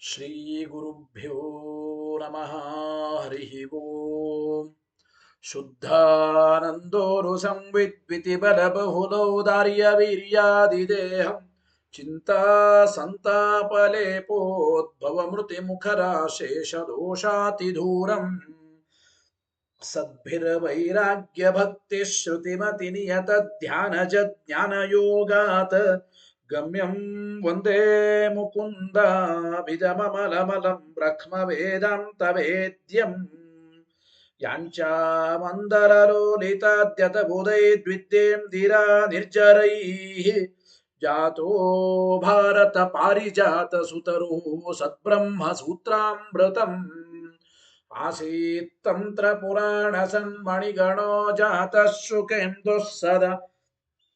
श्रीगुरुभ्यो नमः। हरिः ओम्। शुद्धानन्दोरुसंविद्वितिबलबहुलौदार्यवीर्यादिदेहं चिन्तासन्तापलेपोद्भवमृतिमुखराशेषदोषातिदूरम् सद्भिर्वैराग्यभक्तिश्रुतिमतिनियतध्यानजज्ञानयोगात् गम्यं वन्दे मुकुन्दाभिदममलमलं ब्रह्मवेदान्तवेद्यम् याञ्चामन्दरलोलिताद्यतबोधैर्द्विद्येन्द्रिरा निर्जरैः जातो भारतपारिजातसुतरुः सद्ब्रह्मसूत्रामृतम् आसीत् तन्त्रपुराणसन्मणिगणो जातः शुकेन्दुः सदा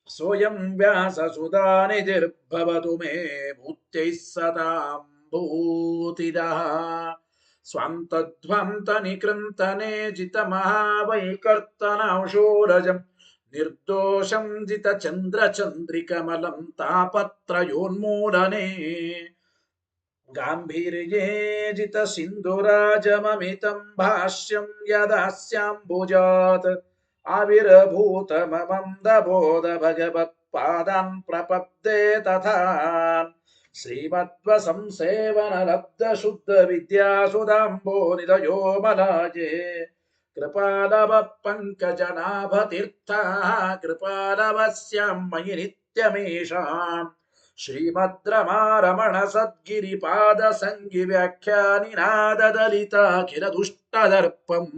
सोऽयं व्याससुधानिधिर्भवतु मे भूत्यैः सतां भूतिदः स्वान्तध्वान्तनिकृन्तने जितमहावैकर्तनांशोरजम् निर्दोषं जितचन्द्रचन्द्रिकमलं तापत्रयोन्मूलने गाम्भीर्ये जितसिन्धुराजममितं भाष्यं यदास्याम्बुजात् आविर्भूतममन्दबोध भगवत्पादान् प्रपद्ये तथा श्रीमद्वसंसेवनलब्धशुद्धविद्यासुधाम्बोनिधयो मलाये कृपालवः पङ्कजनाभतीर्थाः कृपालवस्यां मयि नित्यमेषाम् श्रीमद्रमारमण सद्गिरिपाद संगि व्याख्यानिनादलिताखिल दुष्टदर्पम्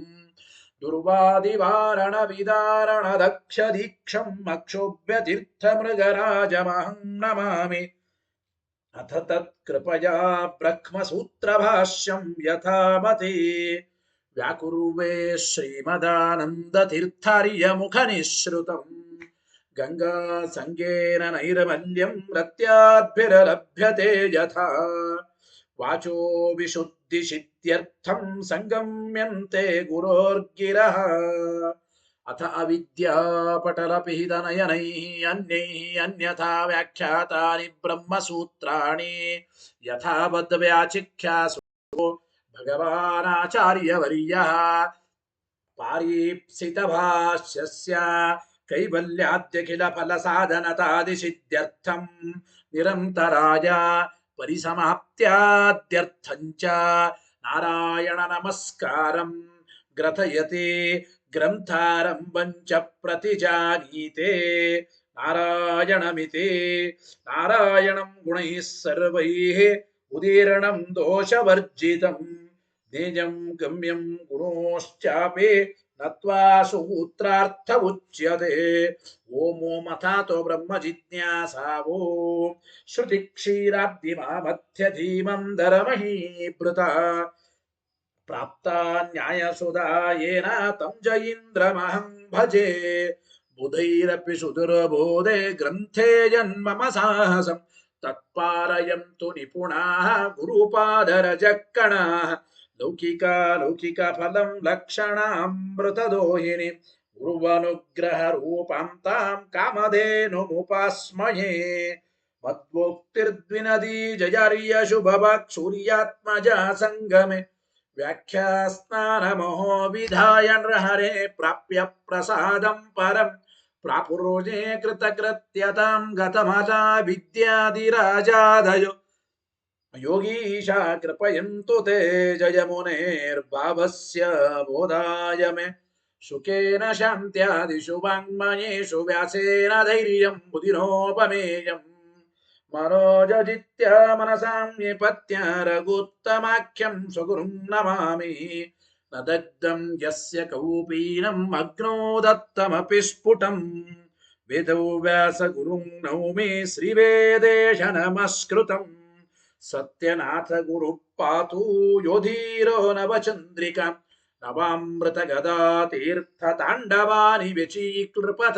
दुर्वादिवारण विदारण दक्ष दीक्षम् अक्षोभ्य तीर्थ मृगराजमहं नमामि। अथ तत्कृपया ब्रह्मसूत्रभाष्यं यथामति व्याकुर्वे श्रीमदानन्दतीर्थार्यमुखनिःसृतम् गंगा संगेन नैर्मल्यं रत्याद्भिर्लभ्यते यथा वाचो विशुद्धिसिद्ध्यर्थं संगम्यन्ते गुरोर्गिरः अथ अविद्यापटलपिहितनयनैः अन्यैः अन्यथा व्याख्यातानि ब्रह्मसूत्राणि यथावद्व्याचिख्यासु भगवानाचार्यवर्यः पारीप्सितभाष्यस्य कैवल्याद्यखिलफलसाधनतादिसिद्ध्यर्थं निरन्तराय परिसमाप्त्याद्यर्थं च नारायणनमस्कारं ग्रथयते ग्रन्थारम्भं च प्रतिजानीते नारायणमिति नारायणं गुणैः सर्वैः उदीर्णं दोषवर्जितं निजं गम्यं गुणोश्चापि नत्वा सूत्रार्थ उच्यते। ओमो मथातो ब्रह्म जिज्ञासा ओम श्रुति क्षीराब्धिमामथ्य धीमं धरमहीभृता प्राप्ता न्यायसुधा येन तं जयीन्द्रमहं भजे बुधैरपि सुदुर्बोधे ग्रन्थे जन्मम साहसं तत्पारयन्तु निपुणाः गुरुपादरजक्कणाः लौकिकफलं लक्षणामृतदोहिनी गुरुवनुग्रहरूपां तां कामधेनुमुपास्महे मद्वोक्तिर्द्विनदी जयार्यशुभवाक् सूर्यात्मजा सङ्गमे व्याख्यास्नानमहो विधाय नृहरे प्राप्य प्रसादं परं प्रापुरोजे कृतकृत्यतां गतमजा विद्यादिराजादयो योगीशा कृपयन्तु ते जयमुनेर्भावस्य बोधाय मे सुखेन शान्त्यादिषु वाङ्मयेषु व्यासेन धैर्यं बुधिनोपमेयम् मनोजजित्य मनसां निपत्य रघुत्तमाख्यं स्वगुरुं नमामि न दग्धं यस्य कौपीनम् अग्नौ दत्तमपि स्फुटम् वेदौ व्यासगुरुं नौमि श्रीवेदेश नमस्कृतम् सत्यनाथ गुरु पातु योधीरो नवचन्द्रिका नवामृत गदा तीर्थ ताण्डवानि व्यचीकृपत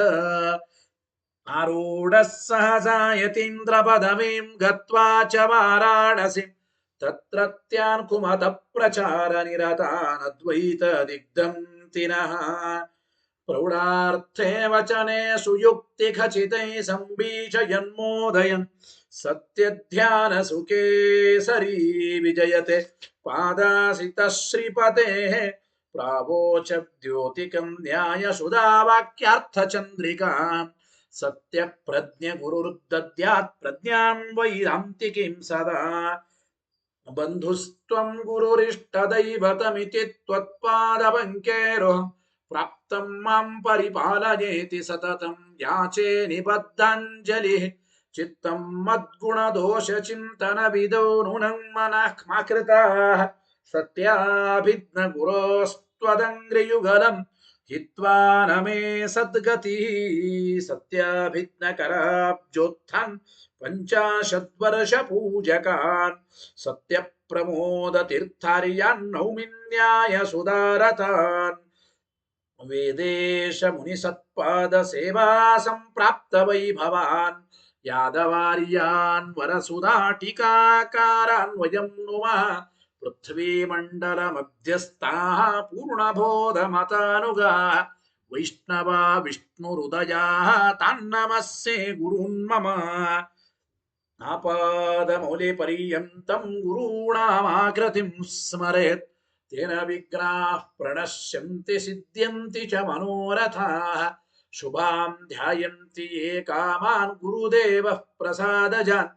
आरूढः सहसा यतीन्द्रपदवीं गत्वा च वाराणसीं तत्रत्यान् कुमतप्रचारनिरतान् अद्वैतदिग्धन्तिनः प्रौढार्थे वचने सुयुक्तिखचितैः सम्भीषयन्मोदयन् ಸತ್ಯಧ್ಯಾನ ಸುಖೇಸರಿ ವಿಜಯತೆ ಪಾದಾಸಿತ ಶ್ರೀಪತೆ ಪ್ರಾವೋಚ ದ್ಯೋತಿಕಂ ನ್ಯಾಯ ಸುಧಾ ವಾಕ್ಯಾರ್ಥ ಚಂದ್ರಿಕಾ ಸತ್ಯ ಪ್ರಜ್ಞೆ ಗುರುರ್ದದ್ಯಾತ್ ಪ್ರಜ್ಞಾಂ ವೈರಾಂತಿಕೀಂ ಸದಾ ಬಂಧುಸ್ತ್ವಂ ಗುರುರಿಷ್ಟದೈವತಮಿತಿ ತ್ವತ್ಪಾದಪಂಕೇರೋ ಪ್ರಾಪ್ತಂ ಮಾಂ ಪರಿಪಾಲಯೇತಿ ಸತತಂ ಯಾಚೆ ನಿಬದ್ಧಾಂಜಲಿ ಚಿತ್ತಂ ಮದ್ಗುಣದೋಷ ಚಿಂತನ ವಿದೋ ನೂನಂ ಮನಃ ಮಾಕೃತಾಃ ಸತ್ಯಾಭಿಜ್ಞ ಗುರೋಸ್ತ್ವದಂಗ್ರಿಯುಗಲಂ ಹಿತ್ವಾ ನಮೇ ಸದ್ಗತಿ ಸತ್ಯಾಭಿಜ್ಞ ಕರಾಬ್ಜೋತ್ಥಾನ್ ಪಂಚಾಶದ್ವರ್ಷ ಪೂಜಕಾನ್ ಸತ್ಯ ಪ್ರಮೋದ ತೀರ್ಥಾರ್ಯಾನ್ ನೌಮಿನ್ಯಾಯ ಸುಧಾರತಾನ್ ವೇದೇಶ ಮುನಿ ಸತ್ಪಾದ ಸೇವಾ ಸಂಪ್ರಾಪ್ತ ವೈಭವಾನ್ ಯಾದವಾರ್ಯಾನ್ ವರಸುಧಾಟಿಕಾಕಾರಾನ್ ವಯಂ ನುಮಃ ಪೃಥ್ವೀ ಮಂಡಲ ಮಧ್ಯಸ್ಥಾಃ ಪೂರ್ಣಬೋಧ ಮತಾನುಗಾ ವೈಷ್ಣವಾ ವಿಷ್ಣುರುದಯಾಃ ತಾನ್ನಮಸ್ಸೆ ಗುರುನ್ ಮಮ ಆಪಾದಮೌಲಿ ಪರ್ಯಂತಂ ಗುರುಣಾಮಾಕೃತಿಂ ಸ್ಮರೇತ್ ತೇನ ವಿಘ್ನಾಃ ಪ್ರಣಶ್ಯಂತಿ ಸಿದ್ಧ್ಯಂತಿ ಚ ಮನೋರಥಾಃ ಶುಭಾಂ ಧ್ಯಾಯಂತಿ ಯೇ ಕಾಮಾನ್ ಗುರುದೇವಃ ಪ್ರಸಾದಜಾನ್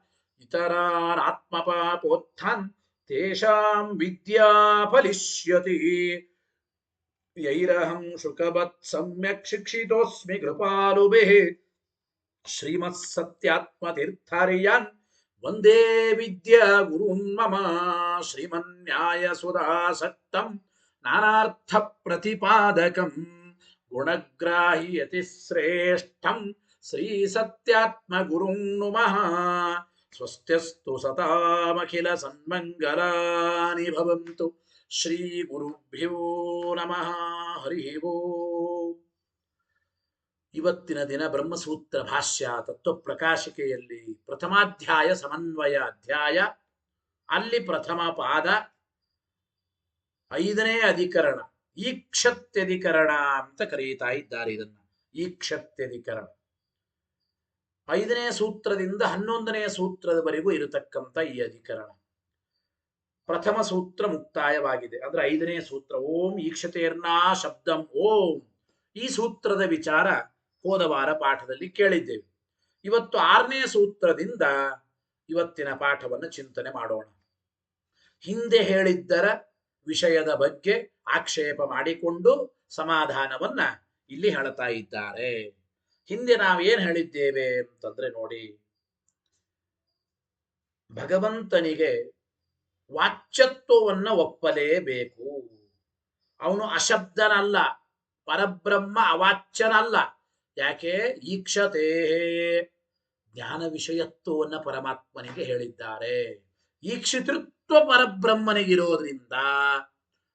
ಇತರಾನ್ ಆತ್ಮಪಾಪೋತ್ಥಾನ್ ತೇಷಾಂ ವಿದ್ಯಾ ಫಲಿಷ್ಯತಿ ಯೈರಹಂ ಶುಕವತ್ ಸಮ್ಯಕ್ ಶಿಕ್ಷಿತೋಸ್ಮಿ ಕೃಪಾಲುಭಿಃ ಶ್ರೀಮತ್ಸತ್ಯಾತ್ಮತೀರ್ಥಾರ್ಯಾನ್ ವಂದೇ ವಿದ್ಯಾ ಗುರುನ್ ಮಮ ಶ್ರೀಮನ್ಯಾಯ ಸುಧಾಸಕ್ತಂ ನಾನಾರ್ಥ ಪ್ರತಿಪಾದಕಂ ಗುಣಗ್ರಾಹಿ ಶ್ರೇಷ್ಠಂ ಶ್ರೀ ಸತ್ಯಾತ್ಮ ಗುರುಂ ನುಮಃ ಸ್ವಸ್ತ್ಯಸ್ತು ಸತಾಮಖಿಲ ಸನ್ಮಂಗಲಾನಿ ಭವಂತು ಶ್ರೀ ಗುರುಭ್ಯೋ ನಮಃ ಹರಿ ಓಂ. ಇವತ್ತಿನ ದಿನ ಬ್ರಹ್ಮಸೂತ್ರ ಭಾಷ್ಯ ತತ್ವ ಪ್ರಕಾಶಿಕೆಯಲ್ಲಿ ಪ್ರಥಮಾಧ್ಯಾಯ ಸಮನ್ವಯ ಅಧ್ಯಾಯ, ಅಲ್ಲಿ ಪ್ರಥಮ ಪಾದ 5ನೇ ಅಧಿಕರಣ ಈಕ್ಷತ್ಯಧಿಕರಣ ಅಂತ ಕರೀತಾ ಇದ್ದಾರೆ. ಇದನ್ನ ಈಕ್ಷತ್ಯಧಿಕರಣ 5ನೇ ಸೂತ್ರದಿಂದ 11ನೇ ಸೂತ್ರದವರೆಗೂ ಇರತಕ್ಕಂಥ ಈ ಅಧಿಕರಣ. ಪ್ರಥಮ ಸೂತ್ರ ಮುಕ್ತಾಯವಾಗಿದೆ, ಅಂದ್ರೆ 5ನೇ ಸೂತ್ರ ಓಂ ಈಕ್ಷತೆಯರ್ನಾ ಶಬ್ದಂ ಓಂ. ಈ ಸೂತ್ರದ ವಿಚಾರ ಹೋದ ವಾರ ಪಾಠದಲ್ಲಿ ಕೇಳಿದ್ದೇವೆ. ಇವತ್ತು 6ನೇ ಸೂತ್ರದಿಂದ ಇವತ್ತಿನ ಪಾಠವನ್ನು ಚಿಂತನೆ ಮಾಡೋಣ. ಹಿಂದೆ ಹೇಳಿದ್ದರ ವಿಷಯದ ಬಗ್ಗೆ ಆಕ್ಷೇಪ ಮಾಡಿಕೊಂಡು ಸಮಾಧಾನವನ್ನ ಇಲ್ಲಿ ಹೇಳ್ತಾ ಇದ್ದಾರೆ. ಹಿಂದೆ ನಾವೇನ್ ಹೇಳಿದ್ದೇವೆ ಅಂತಂದ್ರೆ ನೋಡಿ, ಭಗವಂತನಿಗೆ ವಾಚ್ಯತ್ವವನ್ನ ಒಪ್ಪಲೇಬೇಕು. ಅವನು ಅಶಬ್ದನಲ್ಲ, ಪರಬ್ರಹ್ಮ ಅವಾಚ್ಯನಲ್ಲ. ಯಾಕೆ? ಈಕ್ಷತೆ ಜ್ಞಾನ ವಿಷಯತ್ವವನ್ನ ಪರಮಾತ್ಮನಿಗೆ ಹೇಳಿದ್ದಾರೆ. ಈಕ್ಷಿತೃತ್ವ ಪರಬ್ರಹ್ಮನಿಗಿರೋದ್ರಿಂದ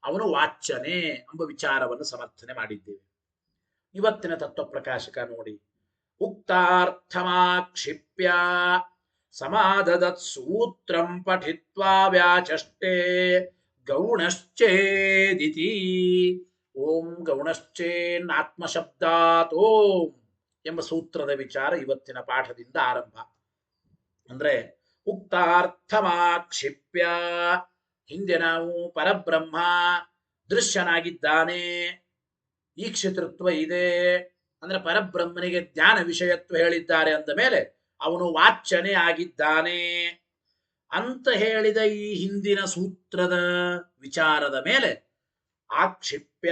ಅವನು ವಾಚ್ಯನೇ ಎಂಬ ವಿಚಾರವನ್ನು ಸಮರ್ಥನೆ ಮಾಡಿದ್ದೇವೆ. ಇವತ್ತಿನ ತತ್ವ ಪ್ರಕಾಶಕ ನೋಡಿ, ಉಕ್ತಾರ್ಥಮಾಕ್ಷಿಪ್ಯ ಸಮಾದದತ್ ಸೂತ್ರಂ ಪಠಿತ್ವಾ ವ್ಯಾಚಷ್ಟೇ ಗೌಣಶ್ಚೇದಿತಿ. ಓಂ ಗೌಣಶ್ಚೇನ್ ಆತ್ಮಶಬ್ದಾತ್ ಓಂ ಎಂಬ ಸೂತ್ರದ ವಿಚಾರ ಇವತ್ತಿನ ಪಾಠದಿಂದ ಆರಂಭ. ಅಂದ್ರೆ ಉಕ್ತಾರ್ಥಮಾಕ್ಷಿಪ್ಯ, ಹಿಂದೆ ನಾವು ಪರಬ್ರಹ್ಮ ದೃಶ್ಯನಾಗಿದ್ದಾನೆ, ಈಕ್ಷಿತೃತ್ವ ಇದೆ ಅಂದ್ರೆ ಪರಬ್ರಹ್ಮನಿಗೆ ಜ್ಞಾನ ವಿಷಯತ್ವ ಹೇಳಿದ್ದಾರೆ ಅಂದ ಮೇಲೆ ಅವನು ವಾಚ್ಯನೇ ಆಗಿದ್ದಾನೆ ಅಂತ ಹೇಳಿದ ಈ ಹಿಂದಿನ ಸೂತ್ರದ ವಿಚಾರದ ಮೇಲೆ ಆಕ್ಷಿಪ್ಯ,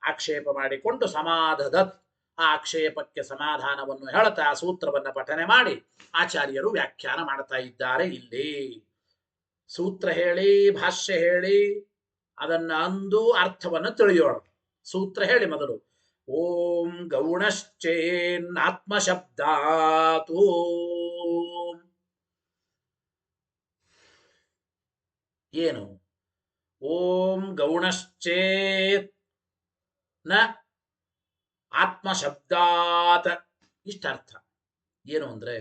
ಆಕ್ಷೇಪ ಮಾಡಿಕೊಂಡು ಸಮಾಧದತ್, ಆ ಆಕ್ಷೇಪಕ್ಕೆ ಸಮಾಧಾನವನ್ನು ಹೇಳ್ತಾ ಆ ಸೂತ್ರವನ್ನ ಪಠನೆ ಮಾಡಿ ಆಚಾರ್ಯರು ವ್ಯಾಖ್ಯಾನ ಮಾಡ್ತಾ ಇದ್ದಾರೆ. ಇಲ್ಲಿ ಸೂತ್ರ ಹೇಳಿ ಭಾಷ್ಯ ಹೇಳಿ ಅದನ್ನ ಅಂದು ಅರ್ಥವನ್ನು ತಿಳಿಯೋಣ. ಸೂತ್ರ ಹೇಳಿ ಮೊದಲು. ಓಂ ಗೌಣಶ್ಚೇನ್ ಆತ್ಮಶಬ್ದಾತ್ ಓಂ. ಏನು? ಓಂ ಗೌಣಶ್ಚೇತ್ ನ ಆತ್ಮಶಬ್ದಾತ್, ಇಷ್ಟರ್ಥ. ಏನು ಅಂದ್ರೆ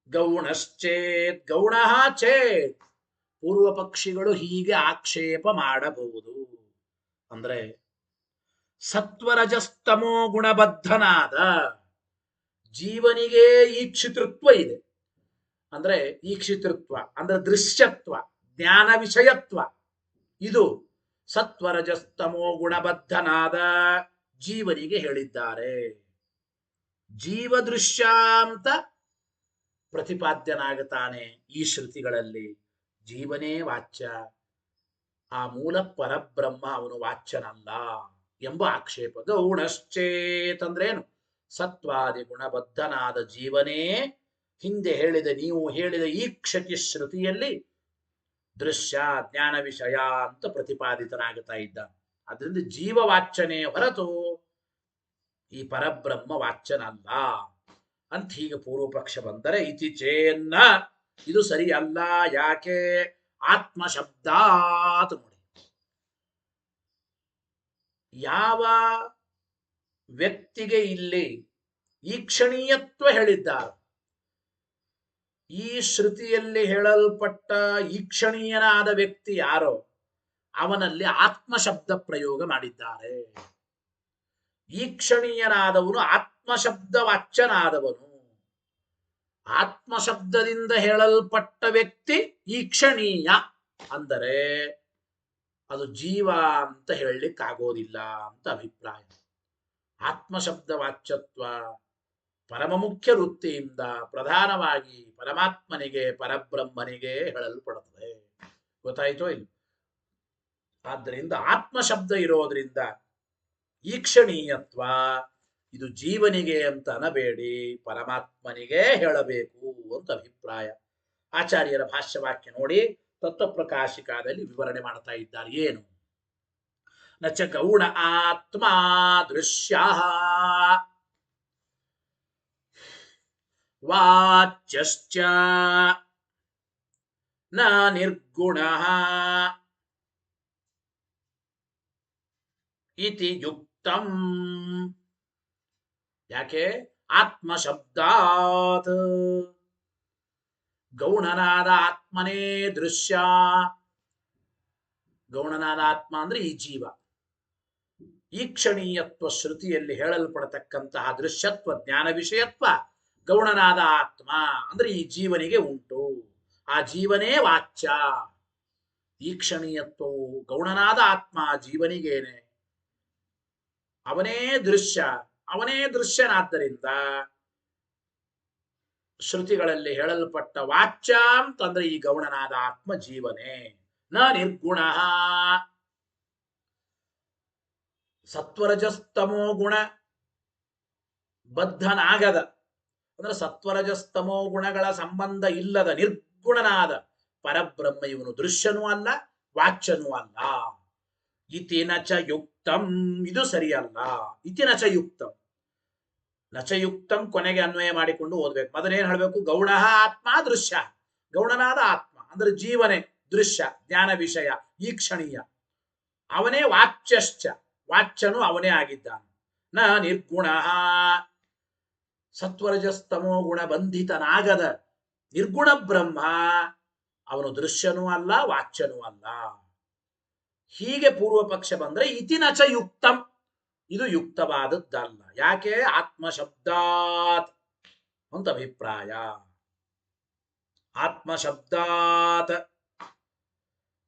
ಗೌಣಶ್ಚೇತ್, ಗೌಣ ಚೇತ್, ಪೂರ್ವ ಪಕ್ಷಿಗಳು ಹೀಗೆ ಆಕ್ಷೇಪ ಮಾಡಬಹುದು. ಅಂದ್ರೆ ಸತ್ವರಜಸ್ತಮೋ ಗುಣಬದ್ಧನಾದ ಜೀವನಿಗೆ ಈಕ್ಷಿತೃತ್ವ ಇದೆ. ಅಂದ್ರೆ ಈಕ್ಷಿತೃತ್ವ ಅಂದ್ರೆ ದೃಶ್ಯತ್ವ, ಜ್ಞಾನ ವಿಷಯತ್ವ. ಇದು ಸತ್ವರಜಸ್ತಮೋ ಗುಣಬದ್ಧನಾದ ಜೀವನಿಗೆ ಹೇಳಿದ್ದಾರೆ. ಜೀವ ದೃಶ್ಯ ಅಂತ ಪ್ರತಿಪಾದ್ಯನಾಗುತ್ತಾನೆ ಈ ಶ್ರುತಿಗಳಲ್ಲಿ. ಜೀವನೇ ವಾಚ್ಯ, ಆ ಮೂಲ ಪರಬ್ರಹ್ಮ ಅವನು ವಾಚ್ಯನಲ್ಲ ಎಂಬ ಆಕ್ಷೇಪ. ಗೌಣಶ್ಚೇತ್ ಅಂದ್ರೇನು? ಸತ್ವಾದಿ ಗುಣಬದ್ಧನಾದ ಜೀವನೇ ಹಿಂದೆ ಹೇಳಿದ, ನೀವು ಹೇಳಿದ ಈ ಕ್ಷತಿ ಶ್ರುತಿಯಲ್ಲಿ ದೃಶ್ಯ ಜ್ಞಾನ ವಿಷಯ ಅಂತ ಪ್ರತಿಪಾದಿತನಾಗುತ್ತಾ ಇದ್ದ. ಅದರಿಂದ ಜೀವವಾಚ್ಯನೇ ಹೊರತು ಈ ಪರಬ್ರಹ್ಮ ವಾಚ್ಯನಲ್ಲ ಅಂತ ಹೀಗೆ ಪೂರ್ವ ಪಕ್ಷ ಬಂದರೆ, ಇತಿ ಚೇನ್ನ ಇದು ಸರಿ ಅಲ್ಲ. ಯಾಕೆ? ಆತ್ಮಶಬ್ದಾತ್ ನೋಡಿ. ಯಾವ ವ್ಯಕ್ತಿಗೆ ಇಲ್ಲಿ ಈಕ್ಷಣೀಯತ್ವ ಹೇಳಿದ್ದಾರೆ, ಈ ಶ್ರುತಿಯಲ್ಲಿ ಹೇಳಲ್ಪಟ್ಟ ಈಕ್ಷಣೀಯನಾದ ವ್ಯಕ್ತಿ ಯಾರೋ ಅವನಲ್ಲಿ ಆತ್ಮಶಬ್ದ ಪ್ರಯೋಗ ಮಾಡಿದ್ದಾರೆ. ಈಕ್ಷಣೀಯನಾದವನು ಆತ್ಮಶಬ್ದ ವಾಚ್ಯನಾದವನು. ಆತ್ಮಶಬ್ದದಿಂದ ಹೇಳಲ್ಪಟ್ಟ ವ್ಯಕ್ತಿ ಈಕ್ಷಣೀಯ ಅಂದರೆ ಅದು ಜೀವ ಅಂತ ಹೇಳಲಿಕ್ಕಾಗೋದಿಲ್ಲ ಅಂತ ಅಭಿಪ್ರಾಯ. ಆತ್ಮಶಬ್ದ ವಾಚ್ಯತ್ವ ಪರಮ ಮುಖ್ಯ ವೃತ್ತಿಯಿಂದ ಪ್ರಧಾನವಾಗಿ ಪರಮಾತ್ಮನಿಗೆ, ಪರಬ್ರಹ್ಮನಿಗೆ ಹೇಳಲ್ಪಡುತ್ತದೆ. ಗೊತ್ತಾಯ್ತೋ ಇಲ್ಲ? ಆದ್ದರಿಂದ ಆತ್ಮಶಬ್ದ ಇರೋದ್ರಿಂದ ಈಕ್ಷಣೀಯತ್ವ ಇದು ಜೀವನಿಗೆ ಅಂತ ಅನಬೇಡಿ, ಪರಮಾತ್ಮನಿಗೆ ಹೇಳಬೇಕು ಅಂತ ಅಭಿಪ್ರಾಯ. ಆಚಾರ್ಯರ ಭಾಷ್ಯವಾಕ್ಯ ನೋಡಿ, ತತ್ವಪ್ರಕಾಶಿಕಾದಲ್ಲಿ ವಿವರಣೆ ಮಾಡ್ತಾ ಇದ್ದಾರೆ. ಏನು? ನಚ ಗೌಣ ಆತ್ಮ ದೃಶ್ಯ ವಾಚ್ಯಶ್ಚ ನ ನಿರ್ಗುಣ ಇತಿ ಯುಕ್ತಂ. ಯಾಕೆ? ಆತ್ಮಶಬ್ದಾತ್ ಗೌಣನಾದ ಆತ್ಮನೇ ದೃಶ್ಯ. ಗೌಣನಾದ ಆತ್ಮ ಅಂದ್ರೆ ಈ ಜೀವ. ಈಕ್ಷಣೀಯತ್ವ ಶ್ರುತಿಯಲ್ಲಿ ಹೇಳಲ್ಪಡತಕ್ಕಂತಹ ದೃಶ್ಯತ್ವ ಜ್ಞಾನ ವಿಷಯತ್ವ ಗೌಣನಾದ ಆತ್ಮ ಅಂದ್ರೆ ಈ ಜೀವನಿಗೆ ಉಂಟು. ಆ ಜೀವನೇ ವಾಚ್ಯ. ಈಕ್ಷಣೀಯತ್ವವು ಗೌಣನಾದ ಆತ್ಮ ಜೀವನಿಗೇನೆ. ಅವನೇ ದೃಶ್ಯ, ಅವನೇ ದೃಶ್ಯನಾದ್ದರಿಂದ ಶ್ರುತಿಗಳಲ್ಲಿ ಹೇಳಲ್ಪಟ್ಟ ವಾಚ್ಯ ಅಂತಂದ್ರೆ ಈ ಗೌಣನಾದ ಆತ್ಮ ಜೀವನೇ. ನ ನಿರ್ಗುಣ ಸತ್ವರಜಸ್ತಮೋ ಗುಣ ಬದ್ಧನಾಗದ ಅಂದ್ರೆ ಸತ್ವರಜಸ್ತಮೋ ಗುಣಗಳ ಸಂಬಂಧ ಇಲ್ಲದ ನಿರ್ಗುಣನಾದ ಪರಬ್ರಹ್ಮ ಇವನು ದೃಶ್ಯನೂ ಅಲ್ಲ, ವಾಚ್ಯನೂ ಅಲ್ಲ. ಇತಿ ನಚ ಯುಕ್ತಂ ಇದು ಸರಿಯಲ್ಲ. ಇತಿ ನಚ ಯುಕ್ತಂ, ನಚಯುಕ್ತಂ ಕೊನೆಗೆ ಅನ್ವಯ ಮಾಡಿಕೊಂಡು ಓದ್ಬೇಕು. ಮೊದಲೇನ್ ಹೇಳಬೇಕು? ಗೌಣ ಆತ್ಮ ದೃಶ್ಯ. ಗೌಣನಾದ ಆತ್ಮ ಅಂದ್ರೆ ಜೀವನೇ ದೃಶ್ಯ, ಜ್ಞಾನ ವಿಷಯ, ಈಕ್ಷಣೀಯ. ಅವನೇ ವಾಚ್ಯಶ್ಚ, ವಾಚ್ಯನು ಅವನೇ ಆಗಿದ್ದಾನೆ. ನ ನಿರ್ಗುಣ ಸತ್ವರಜಸ್ತಮೋ ಗುಣ ಬಂಧಿತನಾಗದ ನಿರ್ಗುಣ ಬ್ರಹ್ಮ ಅವನು ದೃಶ್ಯನೂ ಅಲ್ಲ, ವಾಚ್ಯನೂ ಅಲ್ಲ. ಹೀಗೆ ಪೂರ್ವ ಪಕ್ಷ ಬಂದ್ರೆ ಇತಿ ನಚ ಯುಕ್ತಂ ಇದು ಯುಕ್ತವಾದದ್ದಲ್ಲ. ಯಾಕೆ? ಆತ್ಮಶಬ್ದಾತ್ ಅಂತ ಅಭಿಪ್ರಾಯ. ಆತ್ಮಶಬ್ದಾತ್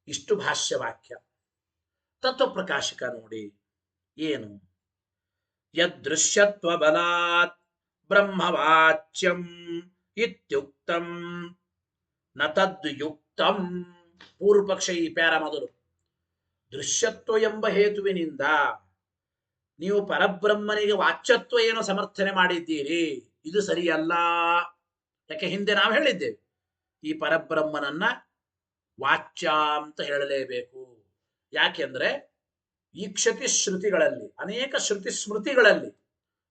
ಇಷ್ಟು ಭಾಷ್ಯವಾಕ್ಯ. ತತ್ವಪ್ರಕಾಶಿಕ ನೋಡಿ ಏನು? ಯದೃಶ್ಯತ್ವ ಬಲಾತ್ ಬ್ರಹ್ಮವಾಚ್ಯಂ ಇತ್ಯುಕ್ತಂ ನ ತದ್ಯುಕ್ತಂ. ಪೂರ್ವ ಪಕ್ಷ ಈ ಪ್ಯಾರ ಮೊದಲು. ದೃಶ್ಯತ್ವ ಎಂಬ ಹೇತುವಿನಿಂದ ನೀವು ಪರಬ್ರಹ್ಮನಿಗೆ ವಾಚ್ಯತ್ವ ಏನೋ ಸಮರ್ಥನೆ ಮಾಡಿದ್ದೀರಿ, ಇದು ಸರಿಯಲ್ಲ. ಯಾಕೆ? ಹಿಂದೆ ನಾವು ಹೇಳಿದ್ದೇವೆ ಈ ಪರಬ್ರಹ್ಮನನ್ನ ವಾಚ್ಯ ಅಂತ ಹೇಳಲೇಬೇಕು. ಯಾಕೆಂದ್ರೆ ಈಕ್ಷತಿ ಶ್ರುತಿಗಳಲ್ಲಿ, ಅನೇಕ ಶ್ರುತಿ ಸ್ಮೃತಿಗಳಲ್ಲಿ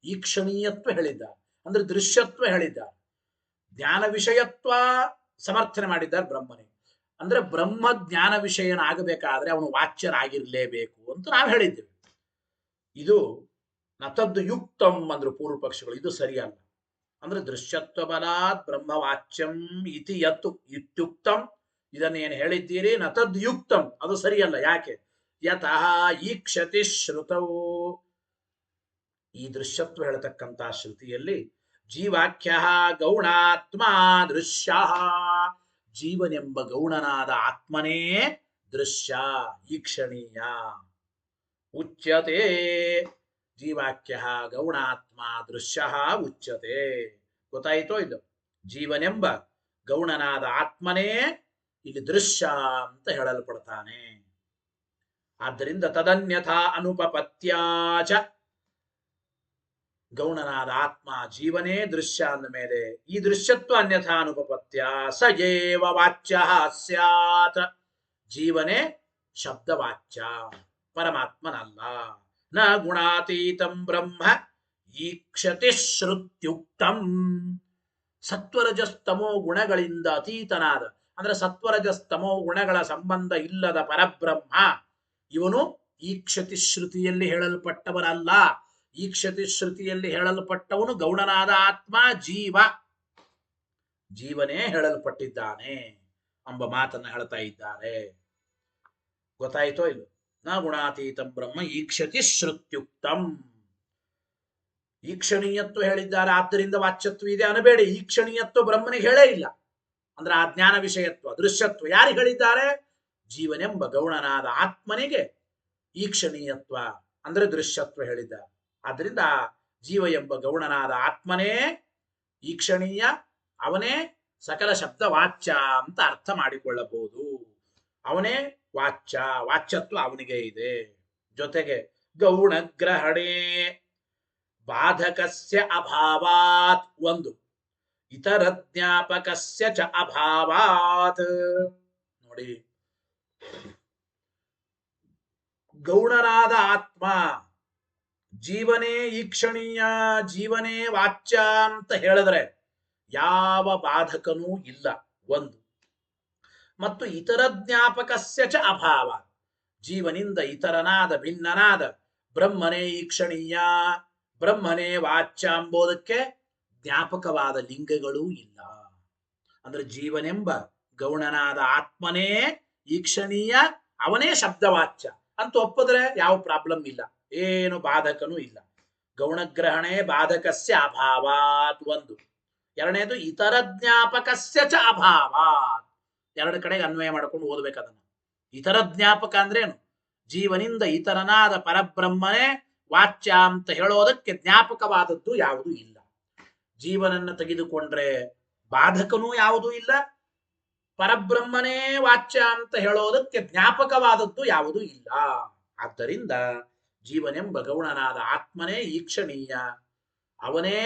ಈಕ್ಷಣೀಯತ್ವ ಹೇಳಿದ್ದಾರೆ, ಅಂದ್ರೆ ದೃಶ್ಯತ್ವ ಹೇಳಿದ್ದಾರೆ. ಜ್ಞಾನ ವಿಷಯತ್ವ ಸಮರ್ಥನೆ ಮಾಡಿದ್ದಾರೆ ಬ್ರಹ್ಮನಿಗೆ. ಅಂದ್ರೆ ಬ್ರಹ್ಮ ಜ್ಞಾನ ವಿಷಯನಾಗಬೇಕಾದ್ರೆ ಅವನು ವಾಚ್ಯರಾಗಿರ್ಲೇಬೇಕು ಅಂತ ನಾವು ಹೇಳಿದ್ದೇವೆ. ಇದು ನತದ್ದು ಯುಕ್ತಂ ಅಂದ್ರು ಪೂರ್ವ ಪಕ್ಷಗಳು. ಇದು ಸರಿಯಲ್ಲ. ಅಂದ್ರೆ ದೃಶ್ಯತ್ವ ಬಲಾತ್ ಬ್ರಹ್ಮವಾಚ್ಯಂ ಇತಿ ಯತ್ತು ಇತ್ಯುಕ್ತಂ ಇದನ್ನೇನು ಹೇಳಿದ್ದೀರಿ ನತದ್ ಯುಕ್ತಂ ಅದು ಸರಿಯಲ್ಲ. ಯಾಕೆ? ಯತಃ ಈಕ್ಷತಿ ಶ್ರುತವು ಈ ದೃಶ್ಯತ್ವ ಹೇಳತಕ್ಕಂತಹ ಶ್ರುತಿಯಲ್ಲಿ ಜೀವಾಖ್ಯ ಗೌಣಾತ್ಮ ದೃಶ್ಯ. ಜೀವನೆಂಬ ಗೌಣನಾದ ಆತ್ಮನೇ ದೃಶ್ಯ, ಈಕ್ಷಣೀಯ. ಉಚ್ಯತೆ ಜೀವಾಖ್ಯ ಗೌಣಾತ್ಮ ದೃಶ್ಯ ಉಚ್ಯತೆ. ಗೊತ್ತಾಯಿತೋ ಇಲ್ಲೋ? ಜೀವನೆಂಬ ಗೌಣನಾದ ಆತ್ಮನೇ ಇಲ್ಲಿ ದೃಶ್ಯ ಅಂತ ಹೇಳಲ್ಪಡ್ತಾನೆ. ಆದ್ದರಿಂದ ತದನ್ಯಥಾ ಅನುಪಪತ್ಯಾಚ, ಗೌಣನಾದ ಆತ್ಮ ಜೀವನೇ ದೃಶ್ಯ ಅಂದ ಮೇಲೆ ಈ ದೃಶ್ಯತ್ವ ಅನ್ಯಥಾ ಅನುಪಪತ್ಯ ಸ ಏವ ವಾಚ್ಯ ಸ್ಯಾತ್. ಜೀವನೇ ಶಬ್ದವಾಚ್ಯ, ಪರಮಾತ್ಮನಲ್ಲ. ನ ಗುಣಾತೀತಂ ಬ್ರಹ್ಮ ಈಕ್ಷತಿ ಶ್ರುತ್ಯುಕ್ತಂ. ಸತ್ವರಜಸ್ತಮೋ ಗುಣಗಳಿಂದ ಅತೀತನಾದ, ಅಂದ್ರೆ ಸತ್ವರಜಸ್ತಮೋ ಗುಣಗಳ ಸಂಬಂಧ ಇಲ್ಲದ ಪರಬ್ರಹ್ಮ ಇವನು ಈಕ್ಷತಿ ಶ್ರುತಿಯಲ್ಲಿ ಹೇಳಲ್ಪಟ್ಟವನಲ್ಲ. ಈಕ್ಷತಿ ಶ್ರುತಿಯಲ್ಲಿ ಹೇಳಲ್ಪಟ್ಟವನು ಗೌಣನಾದ ಆತ್ಮ ಜೀವ, ಜೀವನೇ ಹೇಳಲ್ಪಟ್ಟಿದ್ದಾನೆ ಎಂಬ ಮಾತನ್ನು ಹೇಳ್ತಾ ಇದ್ದಾರೆ. ಗೊತ್ತಾಯಿತೋ ಇಲ್ಲ? ನ ಗುಣಾತೀತಂ ಬ್ರಹ್ಮ ಈಕ್ಷತಿ ಶ್ರುತ್ಯುಕ್ತಂ. ಈಕ್ಷಣೀಯತ್ವ ಹೇಳಿದ್ದಾರೆ, ಆದ್ದರಿಂದ ವಾಚ್ಯತ್ವ ಇದೆ ಅನ್ನಬೇಡಿ. ಈಕ್ಷಣೀಯತ್ವ ಬ್ರಹ್ಮನಿಗೆ ಹೇಳೇ ಇಲ್ಲ. ಅಂದ್ರೆ ಆ ಜ್ಞಾನ ವಿಷಯತ್ವ ದೃಶ್ಯತ್ವ ಯಾರಿಗೆ ಹೇಳಿದ್ದಾರೆ? ಜೀವನೆಂಬ ಗೌಣನಾದ ಆತ್ಮನಿಗೆ ಈಕ್ಷಣೀಯತ್ವ ಅಂದ್ರೆ ದೃಶ್ಯತ್ವ ಹೇಳಿದ್ದಾರೆ. ಆದ್ದರಿಂದ ಜೀವ ಎಂಬ ಗೌಣನಾದ ಆತ್ಮನೇ ಈಕ್ಷಣೀಯ, ಅವನೇ ಸಕಲ ಶಬ್ದ ವಾಚ್ಯ ಅಂತ ಅರ್ಥ ಮಾಡಿಕೊಳ್ಳಬಹುದು. ಅವನೇ ವಾಚ್ಯ, ವಾಚ್ಯತ್ವ ಅವನಿಗೆ ಇದೆ. ಜೊತೆಗೆ ಗೌಣಗ್ರಹಣೆ ಬಾಧಕಸ್ಯ ಅಭಾವಾತ್ ಒಂದು, ಇತರ ಜ್ಞಾಪಕಸ್ಯ ಚ ಅಭಾವಾತ್. ನೋಡಿ, ಗೌಣನಾದ ಆತ್ಮ ಜೀವನೇ ಈಕ್ಷಣೀಯ, ಜೀವನೇ ವಾಚ್ಯ ಅಂತ ಹೇಳಿದ್ರೆ ಯಾವ ಬಾಧಕನೂ ಇಲ್ಲ ಒಂದು. ಮತ್ತು ಇತರ ಜ್ಞಾಪಕಸ್ಯ ಚ ಅಭಾವ, ಜೀವನಿಂದ ಇತರನಾದ ಭಿನ್ನನಾದ ಬ್ರಹ್ಮನೇ ಈಕ್ಷಣೀಯ, ಬ್ರಹ್ಮನೇ ವಾಚ್ಯ ಎಂಬುದಕ್ಕೆ ಜ್ಞಾಪಕವಾದ ಲಿಂಗಗಳೂ ಇಲ್ಲ. ಅಂದ್ರೆ ಜೀವನೆಂಬ ಗೌಣನಾದ ಆತ್ಮನೇ ಈಕ್ಷಣೀಯ, ಅವನೇ ಶಬ್ದವಾಚ್ಯ ಅಂತ ಒಪ್ಪಿದ್ರೆ ಯಾವ ಪ್ರಾಬ್ಲಮ್ ಇಲ್ಲ, ಏನು ಬಾಧಕನೂ ಇಲ್ಲ. ಗೌಣಗ್ರಹಣೆ ಬಾಧಕಸ್ಯ ಅಭಾವಾತ್ ಒಂದು. ಎರಡನೇದು ಇತರ ಜ್ಞಾಪಕಸ್ಯ ಚ ಅಭಾವಾತ್. ಎರಡು ಕಡೆಗೆ ಅನ್ವಯ ಮಾಡ್ಕೊಂಡು ಓದ್ಬೇಕು ಅದನ್ನು. ಇತರ ಜ್ಞಾಪಕ ಅಂದ್ರೇನು? ಜೀವನಿಂದ ಇತರನಾದ ಪರಬ್ರಹ್ಮನೇ ವಾಚ್ಯ ಅಂತ ಹೇಳೋದಕ್ಕೆ ಜ್ಞಾಪಕವಾದದ್ದು ಯಾವುದೂ ಇಲ್ಲ. ಜೀವನನ್ನು ತೆಗೆದುಕೊಂಡ್ರೆ ಬಾಧಕನೂ ಯಾವುದೂ ಇಲ್ಲ, ಪರಬ್ರಹ್ಮನೇ ವಾಚ್ಯ ಅಂತ ಹೇಳೋದಕ್ಕೆ ಜ್ಞಾಪಕವಾದದ್ದು ಯಾವುದೂ ಇಲ್ಲ. ಆದ್ದರಿಂದ ಜೀವನೆಂಬ ಗೌಣನಾದ ಆತ್ಮನೇ ಈಕ್ಷಣೀಯ, ಅವನೇ